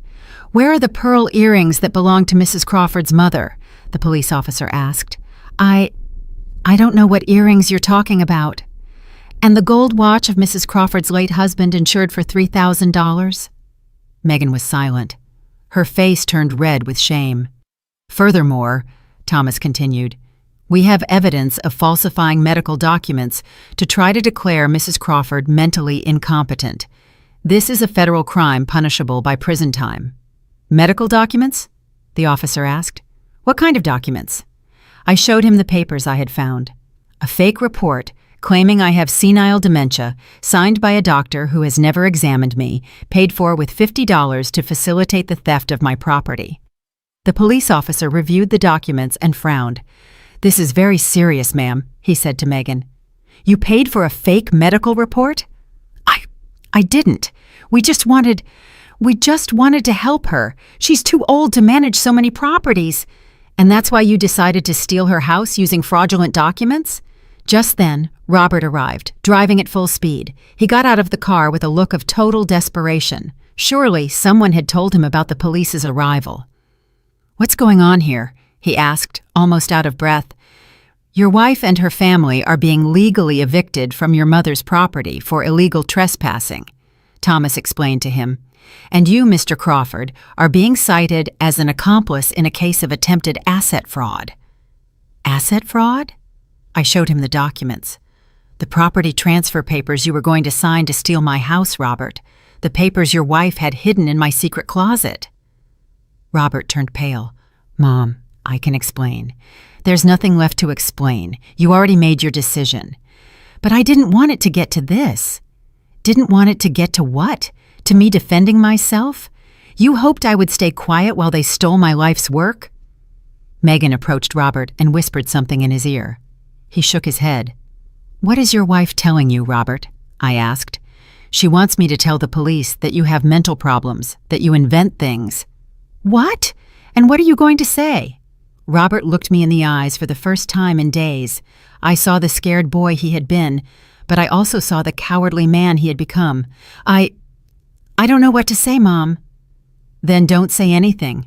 "Where are the pearl earrings that belonged to Mrs. Crawford's mother?" the police officer asked. I don't know what earrings you're talking about." "And the gold watch of Mrs. Crawford's late husband insured for $3,000? Megan was silent. Her face turned red with shame. "Furthermore," Thomas continued, "we have evidence of falsifying medical documents to try to declare Mrs. Crawford mentally incompetent. This is a federal crime punishable by prison time." "Medical documents?" the officer asked. "What kind of documents?" I showed him the papers I had found. A fake report claiming I have senile dementia, signed by a doctor who has never examined me, paid for with $50 to facilitate the theft of my property. The police officer reviewed the documents and frowned. "This is very serious, ma'am," he said to Megan. "You paid for a fake medical report?" I didn't. We just wanted to help her. She's too old to manage so many properties." "And that's why you decided to steal her house using fraudulent documents?" Just then, Robert arrived, driving at full speed. He got out of the car with a look of total desperation. Surely someone had told him about the police's arrival. "What's going on here?" he asked, almost out of breath. "Your wife and her family are being legally evicted from your mother's property for illegal trespassing." Thomas explained to him. "And you, Mr. Crawford, are being cited as an accomplice in a case of attempted asset fraud." "Asset fraud?" I showed him the documents. "The property transfer papers you were going to sign to steal my house, Robert. The papers your wife had hidden in my secret closet." Robert turned pale. "Mom, I can explain." "There's nothing left to explain. You already made your decision." "But I didn't want it to get to this." "Didn't want it to get to what? To me defending myself? You hoped I would stay quiet while they stole my life's work?" Megan approached Robert and whispered something in his ear. He shook his head. "What is your wife telling you, Robert?" I asked. "She wants me to tell the police that you have mental problems, that you invent things." "What? And what are you going to say?" Robert looked me in the eyes for the first time in days. I saw the scared boy he had been, but I also saw the cowardly man he had become. I don't know what to say, Mom." "Then don't say anything."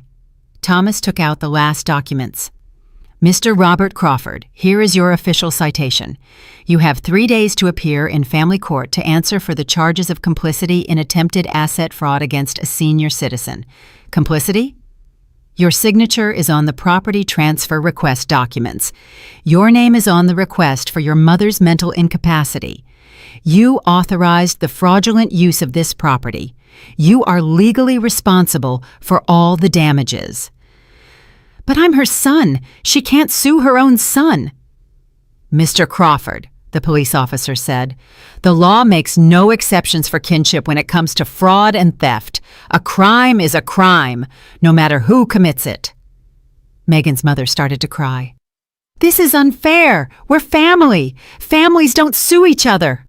Thomas took out the last documents. "Mr. Robert Crawford, here is your official citation. You have 3 days to appear in family court to answer for the charges of complicity in attempted asset fraud against a senior citizen. Complicity? Your signature is on the property transfer request documents. Your name is on the request for your mother's mental incapacity. You authorized the fraudulent use of this property. You are legally responsible for all the damages." "But I'm her son. She can't sue her own son." "Mr. Crawford," the police officer said, "the law makes no exceptions for kinship when it comes to fraud and theft. A crime is a crime, no matter who commits it." Megan's mother started to cry. "This is unfair. We're family. Families don't sue each other."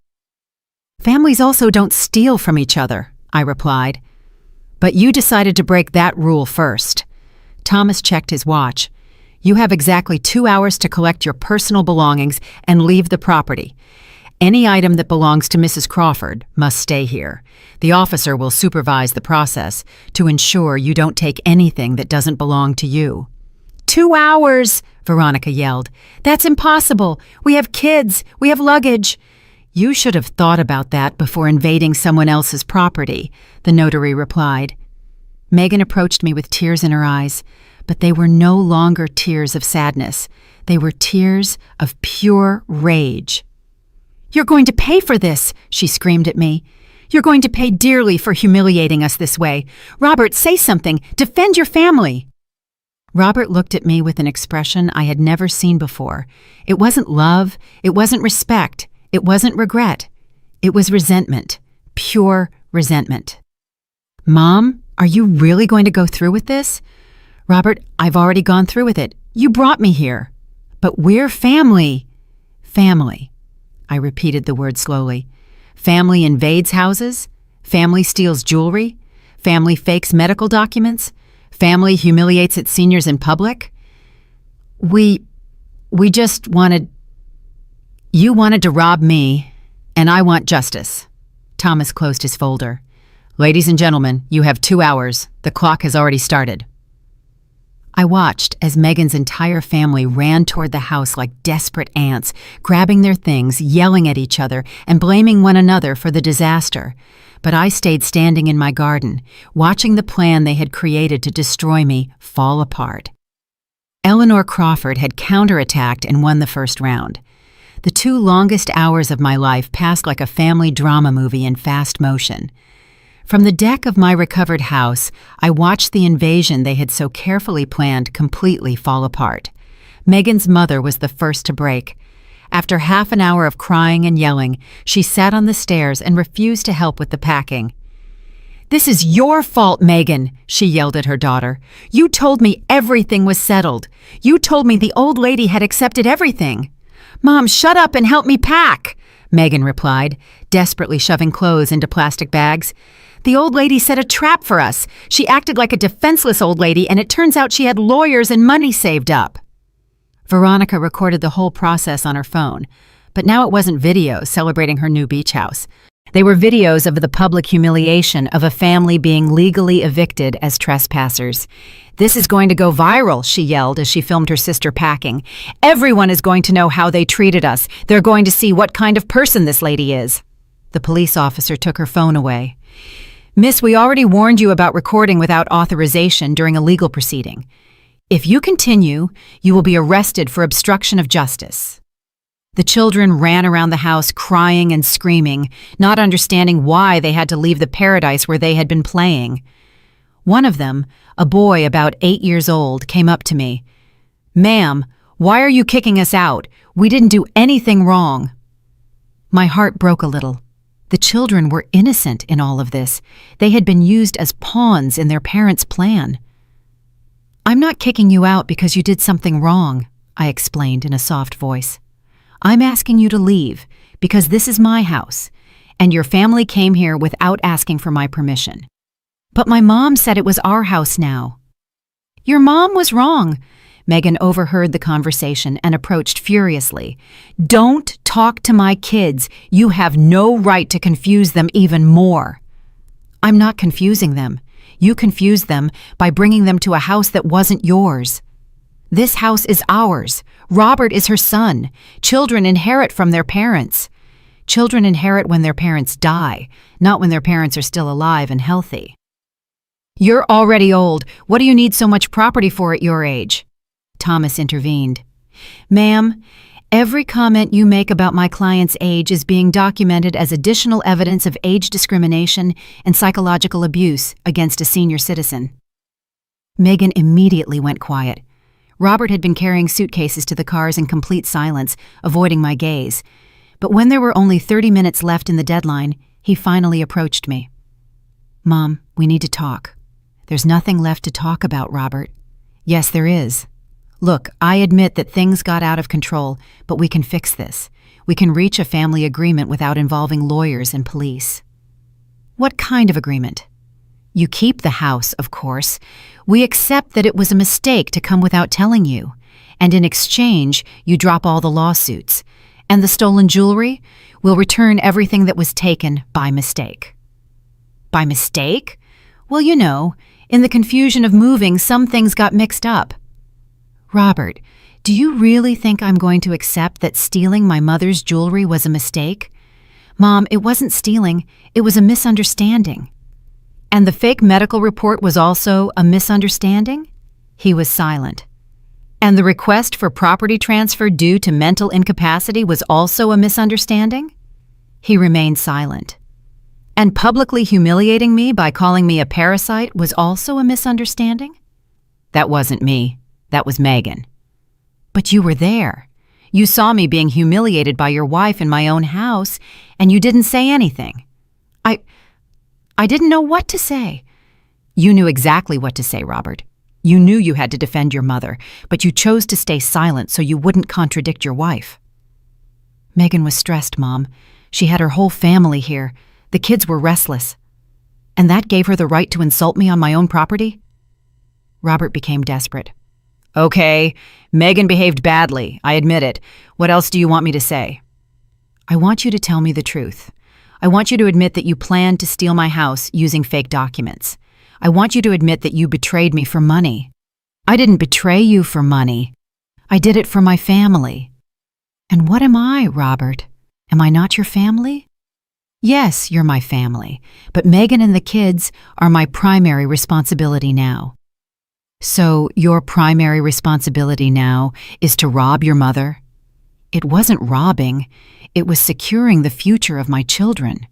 "Families also don't steal from each other," I replied. "But you decided to break that rule first." Thomas checked his watch. "You have exactly 2 hours to collect your personal belongings and leave the property. Any item that belongs to Mrs. Crawford must stay here. The officer will supervise the process to ensure you don't take anything that doesn't belong to you." "2 hours!" Veronica yelled. "That's impossible. We have kids. We have luggage." "You should have thought about that before invading someone else's property," the notary replied. Megan approached me with tears in her eyes, but they were no longer tears of sadness. They were tears of pure rage. "You're going to pay for this," she screamed at me. "You're going to pay dearly for humiliating us this way. Robert, say something. Defend your family." Robert looked at me with an expression I had never seen before. It wasn't love. It wasn't respect. It wasn't regret. It was resentment. Pure resentment. "Mom, are you really going to go through with this?" "Robert, I've already gone through with it. You brought me here." "But we're family." "Family." I repeated the word slowly. "Family invades houses. Family steals jewelry. Family fakes medical documents. Family humiliates its seniors in public. We just wanted... You wanted to rob me, and I want justice." Thomas closed his folder. "Ladies and gentlemen, you have 2 hours. The clock has already started." I watched as Megan's entire family ran toward the house like desperate ants, grabbing their things, yelling at each other, and blaming one another for the disaster. But I stayed standing in my garden, watching the plan they had created to destroy me fall apart. Eleanor Crawford had counterattacked and won the first round. The 2 longest hours of my life passed like a family drama movie in fast motion. From the deck of my recovered house, I watched the invasion they had so carefully planned completely fall apart. Megan's mother was the first to break. After half an hour of crying and yelling, she sat on the stairs and refused to help with the packing. "This is your fault, Megan," she yelled at her daughter. "You told me everything was settled. You told me the old lady had accepted everything." "Mom, shut up and help me pack," Megan replied, desperately shoving clothes into plastic bags. "The old lady set a trap for us. She acted like a defenseless old lady, and it turns out she had lawyers and money saved up." Veronica recorded the whole process on her phone, but now it wasn't videos celebrating her new beach house. They were videos of the public humiliation of a family being legally evicted as trespassers. "This is going to go viral," she yelled as she filmed her sister packing. "Everyone is going to know how they treated us. They're going to see what kind of person this lady is." The police officer took her phone away. "Miss, we already warned you about recording without authorization during a legal proceeding. If you continue, you will be arrested for obstruction of justice." The children ran around the house crying and screaming, not understanding why they had to leave the paradise where they had been playing. One of them, a boy about 8 years old, came up to me. "Ma'am, why are you kicking us out? We didn't do anything wrong." My heart broke a little. The children were innocent in all of this. They had been used as pawns in their parents' plan. "I'm not kicking you out because you did something wrong," I explained in a soft voice. "I'm asking you to leave because this is my house, and your family came here without asking for my permission." "But my mom said it was our house now." "Your mom was wrong." Megan overheard the conversation and approached furiously. "Don't talk to my kids. You have no right to confuse them even more." "I'm not confusing them. You confused them by bringing them to a house that wasn't yours. This house is ours. Robert is her son. Children inherit from their parents. Children inherit when their parents die, not when their parents are still alive and healthy." "You're already old. What do you need so much property for at your age?" Thomas intervened. "Ma'am, every comment you make about my client's age is being documented as additional evidence of age discrimination and psychological abuse against a senior citizen." Megan immediately went quiet. Robert had been carrying suitcases to the cars in complete silence, avoiding my gaze. But when there were only 30 minutes left in the deadline, he finally approached me. "Mom, we need to talk." "There's nothing left to talk about, Robert." "Yes, there is. Look, I admit that things got out of control, but we can fix this. We can reach a family agreement without involving lawyers and police." "What kind of agreement?" "You keep the house, of course. We accept that it was a mistake to come without telling you. And in exchange, you drop all the lawsuits. And the stolen jewelry? We'll return everything that was taken by mistake." "By mistake?" "Well, you know, in the confusion of moving, some things got mixed up." "Robert, do you really think I'm going to accept that stealing my mother's jewelry was a mistake?" "Mom, it wasn't stealing. It was a misunderstanding." "And the fake medical report was also a misunderstanding?" He was silent. "And the request for property transfer due to mental incapacity was also a misunderstanding?" He remained silent. "And publicly humiliating me by calling me a parasite was also a misunderstanding?" "That wasn't me. That was Megan." "But you were there. You saw me being humiliated by your wife in my own house, and you didn't say anything." I didn't know what to say." "You knew exactly what to say, Robert. You knew you had to defend your mother, but you chose to stay silent so you wouldn't contradict your wife." Megan was stressed, Mom. She had her whole family here. The kids were restless. And that gave her the right to insult me on my own property? Robert became desperate. "Okay, Megan behaved badly. I admit it. What else do you want me to say?" "I want you to tell me the truth. I want you to admit that you planned to steal my house using fake documents. I want you to admit that you betrayed me for money." "I didn't betray you for money. I did it for my family." "And what am I, Robert? Am I not your family?" "Yes, you're my family, but Megan and the kids are my primary responsibility now." "So your primary responsibility now is to rob your mother?" "It wasn't robbing. It was securing the future of my children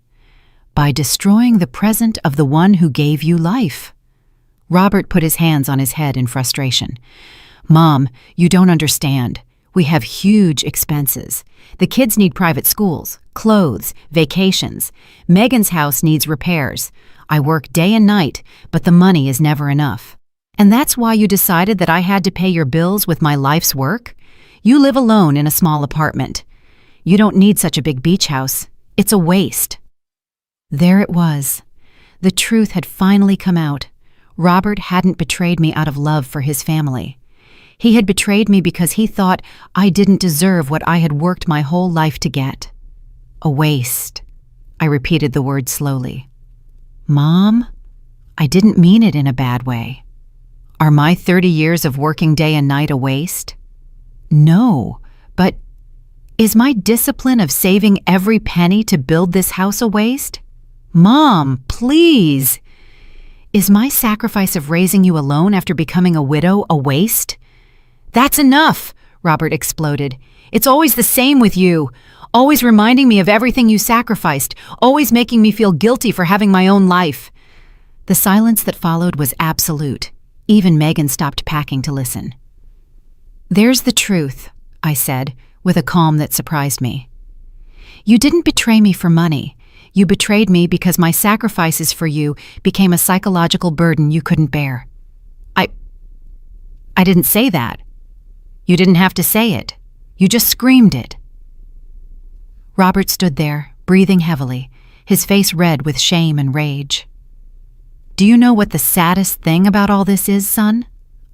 by destroying the present of the one who gave you life." Robert put his hands on his head in frustration. "Mom, you don't understand. We have huge expenses. The kids need private schools, clothes, vacations. Megan's house needs repairs. I work day and night, but the money is never enough. And that's why you decided that I had to pay your bills with my life's work? You live alone in a small apartment. You don't need such a big beach house. It's a waste." There it was. The truth had finally come out. Robert hadn't betrayed me out of love for his family. He had betrayed me because he thought I didn't deserve what I had worked my whole life to get. A waste. I repeated the word slowly. "Mom, I didn't mean it in a bad way. Are my 30 years of working day and night a waste?" "No, but Is my discipline of saving every penny to build this house a waste? Mom, please! Is my sacrifice of raising you alone after becoming a widow a waste? That's enough, Robert exploded. It's always the same with you. Always reminding me of everything you sacrificed, always making me feel guilty for having my own life. The silence that followed was absolute. Even Megan stopped packing to listen. There's the truth, I said, with a calm that surprised me. You didn't betray me for money. You betrayed me because my sacrifices for you became a psychological burden you couldn't bear. I didn't say that. You didn't have to say it. You just screamed it. Robert stood there, breathing heavily, his face red with shame and rage. Do you know what the saddest thing about all this is, son?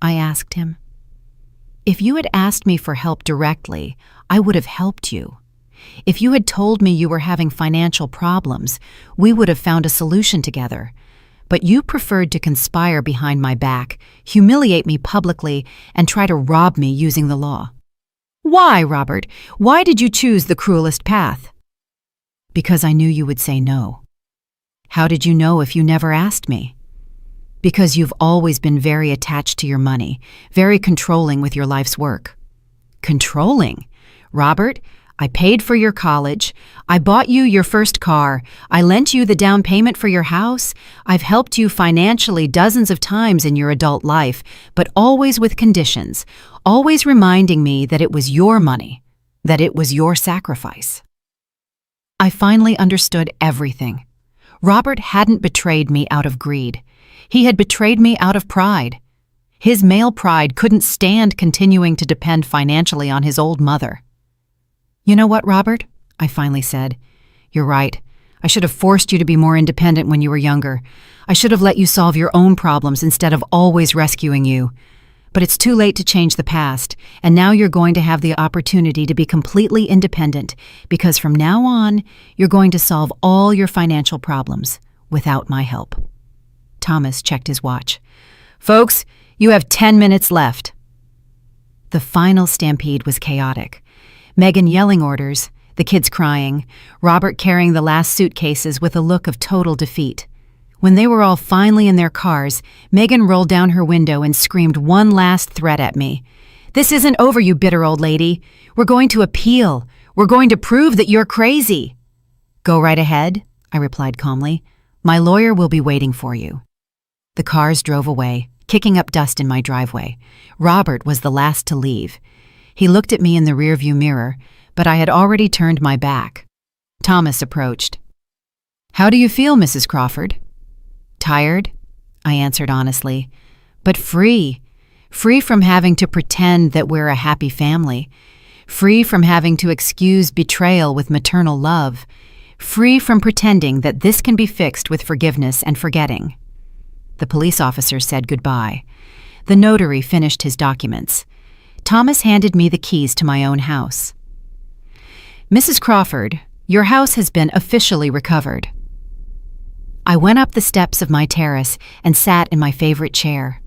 I asked him. If you had asked me for help directly, I would have helped you. If you had told me you were having financial problems, we would have found a solution together. But you preferred to conspire behind my back, humiliate me publicly, and try to rob me using the law. Why, Robert? Why did you choose the cruelest path? Because I knew you would say no. How did you know if you never asked me? Because you've always been very attached to your money, very controlling with your life's work. Controlling? Robert, I paid for your college. I bought you your first car. I lent you the down payment for your house. I've helped you financially dozens of times in your adult life, but always with conditions, always reminding me that it was your money, that it was your sacrifice. I finally understood everything. Robert hadn't betrayed me out of greed. He had betrayed me out of pride. His male pride couldn't stand continuing to depend financially on his old mother. You know what, Robert? I finally said. You're right. I should have forced you to be more independent when you were younger. I should have let you solve your own problems instead of always rescuing you. But it's too late to change the past, and now you're going to have the opportunity to be completely independent, because from now on, you're going to solve all your financial problems without my help. Thomas checked his watch. Folks, you have 10 minutes left. The final stampede was chaotic. Megan yelling orders, the kids crying, Robert carrying the last suitcases with a look of total defeat. When they were all finally in their cars, Megan rolled down her window and screamed one last threat at me. This isn't over, you bitter old lady. We're going to appeal. We're going to prove that you're crazy. Go right ahead, I replied calmly. My lawyer will be waiting for you. The cars drove away, kicking up dust in my driveway. Robert was the last to leave. He looked at me in the rearview mirror, but I had already turned my back. Thomas approached. How do you feel, Mrs. Crawford? Tired, I answered honestly, but free. Free from having to pretend that we're a happy family. Free from having to excuse betrayal with maternal love. Free from pretending that this can be fixed with forgiveness and forgetting. The police officer said goodbye. The notary finished his documents. Thomas handed me the keys to my own house. Mrs. Crawford, your house has been officially recovered. I went up the steps of my terrace and sat in my favorite chair.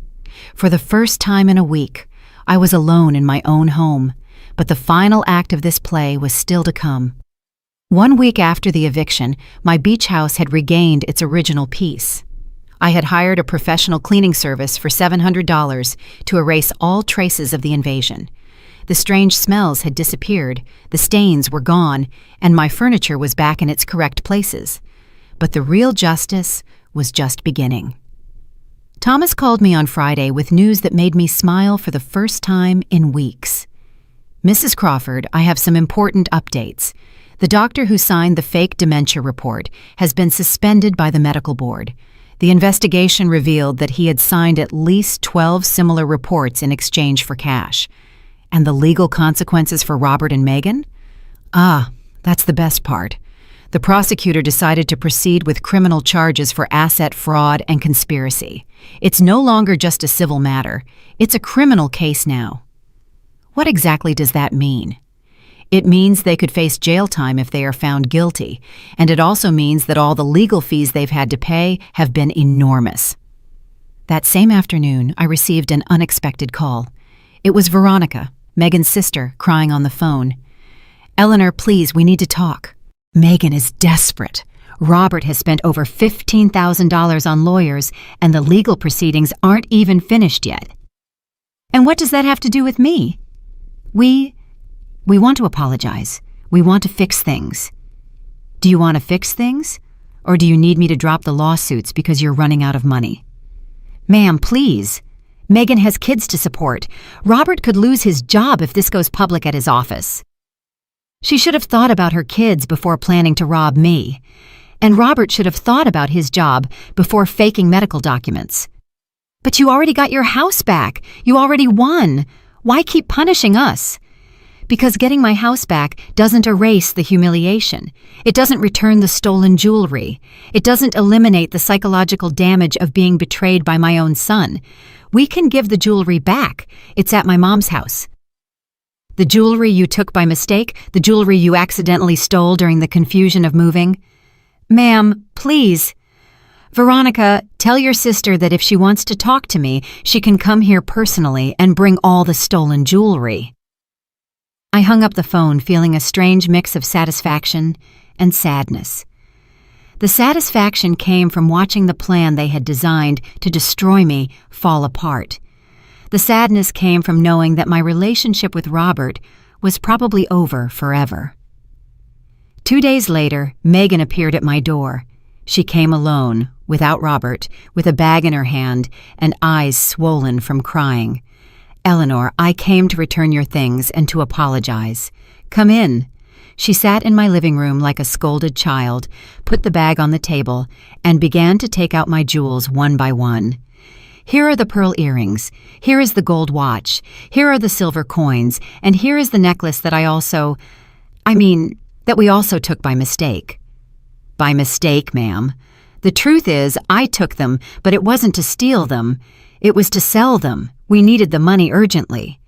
For the first time in a week, I was alone in my own home, but the final act of this play was still to come. 1 week after the eviction, my beach house had regained its original peace. I had hired a professional cleaning service for $700 to erase all traces of the invasion. The strange smells had disappeared, the stains were gone, and my furniture was back in its correct places. But the real justice was just beginning. Thomas called me on Friday with news that made me smile for the first time in weeks. Mrs. Crawford, I have some important updates. The doctor who signed the fake dementia report has been suspended by the medical board. The investigation revealed that he had signed at least 12 similar reports in exchange for cash. And the legal consequences for Robert and Megan? That's the best part. The prosecutor decided to proceed with criminal charges for asset fraud and conspiracy. It's no longer just a civil matter. It's a criminal case now. What exactly does that mean? It means they could face jail time if they are found guilty, and it also means that all the legal fees they've had to pay have been enormous. That same afternoon, I received an unexpected call. It was Veronica, Megan's sister, crying on the phone. Eleanor, please, we need to talk. Megan is desperate. Robert has spent over $15,000 on lawyers, and the legal proceedings aren't even finished yet. And what does that have to do with me? We want to apologize. We want to fix things. Do you want to fix things? Or do you need me to drop the lawsuits because you're running out of money? Ma'am, please. Megan has kids to support. Robert could lose his job if this goes public at his office. She should have thought about her kids before planning to rob me. And Robert should have thought about his job before faking medical documents. But you already got your house back. You already won. Why keep punishing us? Because getting my house back doesn't erase the humiliation. It doesn't return the stolen jewelry. It doesn't eliminate the psychological damage of being betrayed by my own son. We can give the jewelry back. It's at my mom's house. The jewelry you took by mistake, the jewelry you accidentally stole during the confusion of moving. Ma'am, please. Veronica, tell your sister that if she wants to talk to me, she can come here personally and bring all the stolen jewelry. I hung up the phone feeling a strange mix of satisfaction and sadness. The satisfaction came from watching the plan they had designed to destroy me fall apart. The sadness came from knowing that my relationship with Robert was probably over forever. 2 days later, Megan appeared at my door. She came alone, without Robert, with a bag in her hand and eyes swollen from crying. Eleanor, I came to return your things and to apologize. Come in. She sat in my living room like a scolded child, put the bag on the table, and began to take out my jewels one by one. Here are the pearl earrings. Here is the gold watch. Here are the silver coins. And here is the necklace that that we also took by mistake. By mistake, ma'am. The truth is, I took them, but it wasn't to steal them. It was to sell them. We needed the money urgently.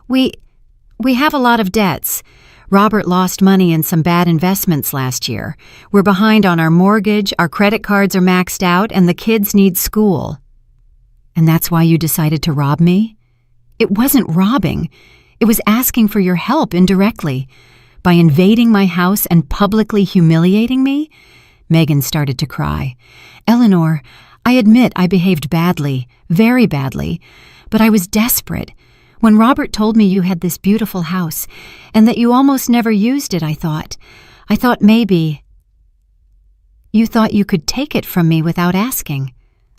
We have a lot of debts. Robert lost money in some bad investments last year. We're behind on our mortgage, our credit cards are maxed out, and the kids need school. And that's why you decided to rob me? It wasn't robbing. It was asking for your help indirectly. By invading my house and publicly humiliating me? Megan started to cry. Eleanor, I admit I behaved badly, very badly, but I was desperate. When Robert told me you had this beautiful house and that you almost never used it, I thought maybe you thought you could take it from me without asking.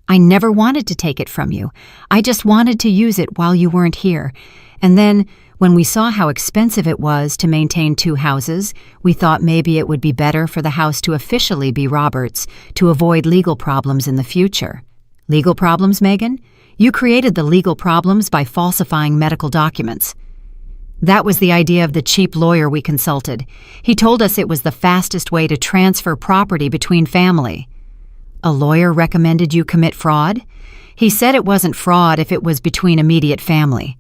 I never wanted to take it from you. I just wanted to use it while you weren't here. And then, when we saw how expensive it was to maintain 2 houses, we thought maybe it would be better for the house to officially be Robert's to avoid legal problems in the future. Legal problems, Megan? You created the legal problems by falsifying medical documents. That was the idea of the cheap lawyer we consulted. He told us it was the fastest way to transfer property between family. A lawyer recommended you commit fraud? He said it wasn't fraud if it was between immediate family.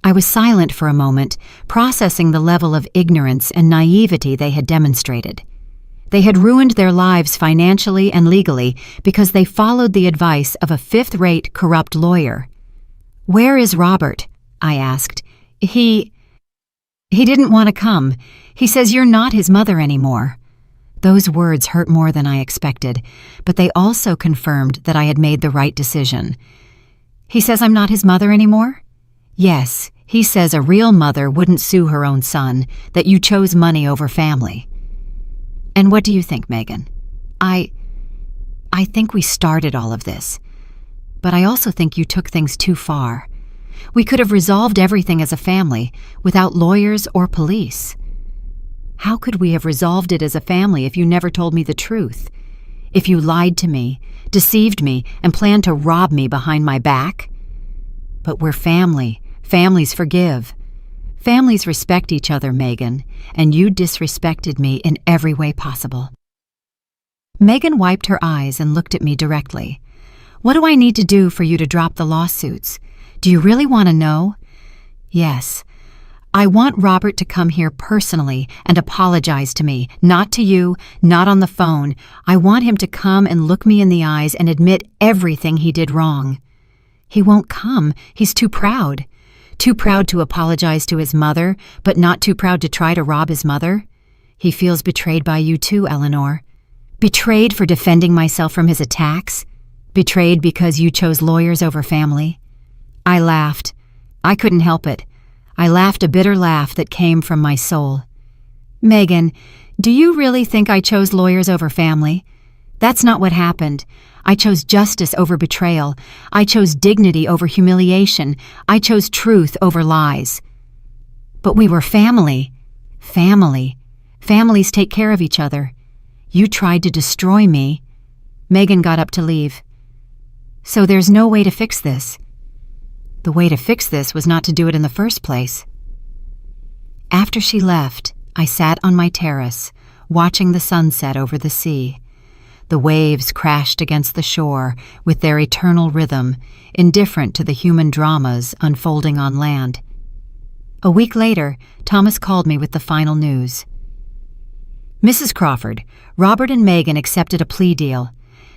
I was silent for a moment, processing the level of ignorance and naivety they had demonstrated. They had ruined their lives financially and legally because they followed the advice of a fifth-rate corrupt lawyer. Where is Robert? I asked. He didn't want to come. He says you're not his mother anymore. Those words hurt more than I expected, but they also confirmed that I had made the right decision. He says I'm not his mother anymore? Yes, he says a real mother wouldn't sue her own son, that you chose money over family. And what do you think, Megan? I think we started all of this, but I also think you took things too far. We could have resolved everything as a family without lawyers or police. How could we have resolved it as a family if you never told me the truth? If you lied to me, deceived me, and planned to rob me behind my back? But we're family. Families forgive. Families respect each other, Megan, and you disrespected me in every way possible. Megan wiped her eyes and looked at me directly. What do I need to do for you to drop the lawsuits? Do you really want to know? Yes. I want Robert to come here personally and apologize to me, not to you, not on the phone. I want him to come and look me in the eyes and admit everything he did wrong. He won't come. He's too proud. Too proud to apologize to his mother, but not too proud to try to rob his mother? He feels betrayed by you too, Eleanor. Betrayed for defending myself from his attacks? Betrayed because you chose lawyers over family? I laughed. I couldn't help it. I laughed a bitter laugh that came from my soul. Megan, do you really think I chose lawyers over family? That's not what happened. I chose justice over betrayal. I chose dignity over humiliation. I chose truth over lies. But we were family. Family. Families take care of each other. You tried to destroy me. Megan got up to leave. So there's no way to fix this. The way to fix this was not to do it in the first place. After she left, I sat on my terrace, watching the sunset over the sea. The waves crashed against the shore with their eternal rhythm, indifferent to the human dramas unfolding on land. A week later, Thomas called me with the final news. Mrs. Crawford, Robert and Megan accepted a plea deal.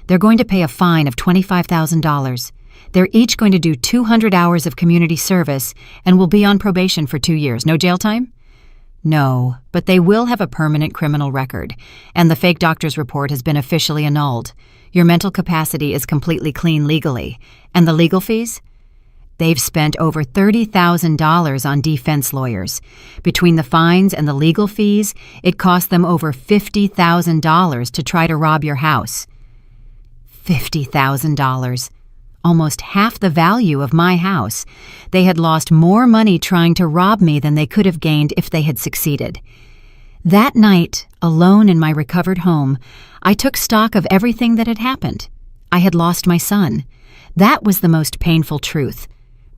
They're going to pay a fine of $25,000. They're each going to do 200 hours of community service and will be on probation for 2 years. No jail time? No, but they will have a permanent criminal record, and the fake doctor's report has been officially annulled. Your mental capacity is completely clean legally. And the legal fees? They've spent over $30,000 on defense lawyers. Between the fines and the legal fees, it cost them over $50,000 to try to rob your house. $50,000. Almost half the value of my house. They had lost more money trying to rob me than they could have gained if they had succeeded. That night, alone in my recovered home, I took stock of everything that had happened. I had lost my son. That was the most painful truth.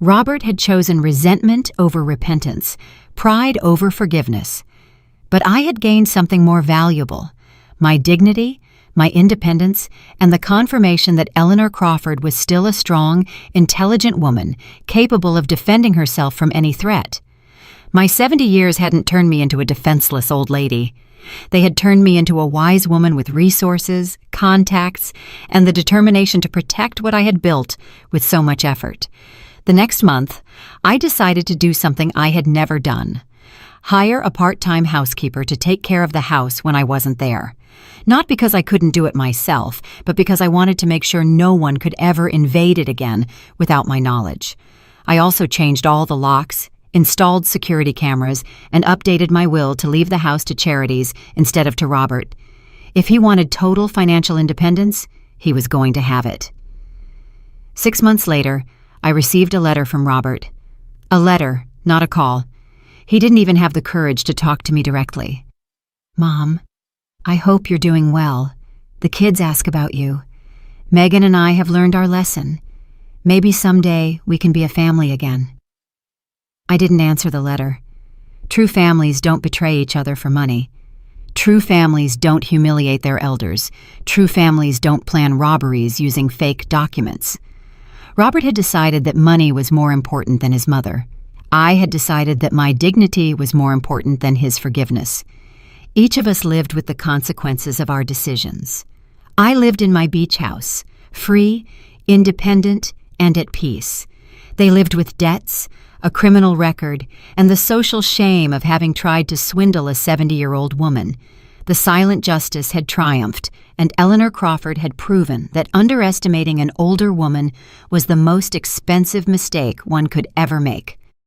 Robert had chosen resentment over repentance, pride over forgiveness. But I had gained something more valuable: my dignity, my independence, and the confirmation that Eleanor Crawford was still a strong, intelligent woman, capable of defending herself from any threat. My 70 years hadn't turned me into a defenseless old lady. They had turned me into a wise woman with resources, contacts, and the determination to protect what I had built with so much effort. The next month, I decided to do something I had never done: hire a part-time housekeeper to take care of the house when I wasn't there. Not because I couldn't do it myself, but because I wanted to make sure no one could ever invade it again without my knowledge. I also changed all the locks, installed security cameras, and updated my will to leave the house to charities instead of to Robert. If he wanted total financial independence, he was going to have it. 6 months later, I received a letter from Robert. A letter, not a call. He didn't even have the courage to talk to me directly. Mom, I hope you're doing well. The kids ask about you. Megan and I have learned our lesson. Maybe someday we can be a family again. I didn't answer the letter. True families don't betray each other for money. True families don't humiliate their elders. True families don't plan robberies using fake documents. Robert had decided that money was more important than his mother. I had decided that my dignity was more important than his forgiveness. Each of us lived with the consequences of our decisions. I lived in my beach house, free, independent, and at peace. They lived with debts, a criminal record, and the social shame of having tried to swindle a 70-year-old woman. The silent justice had triumphed, and Eleanor Crawford had proven that underestimating an older woman was the most expensive mistake one could ever make.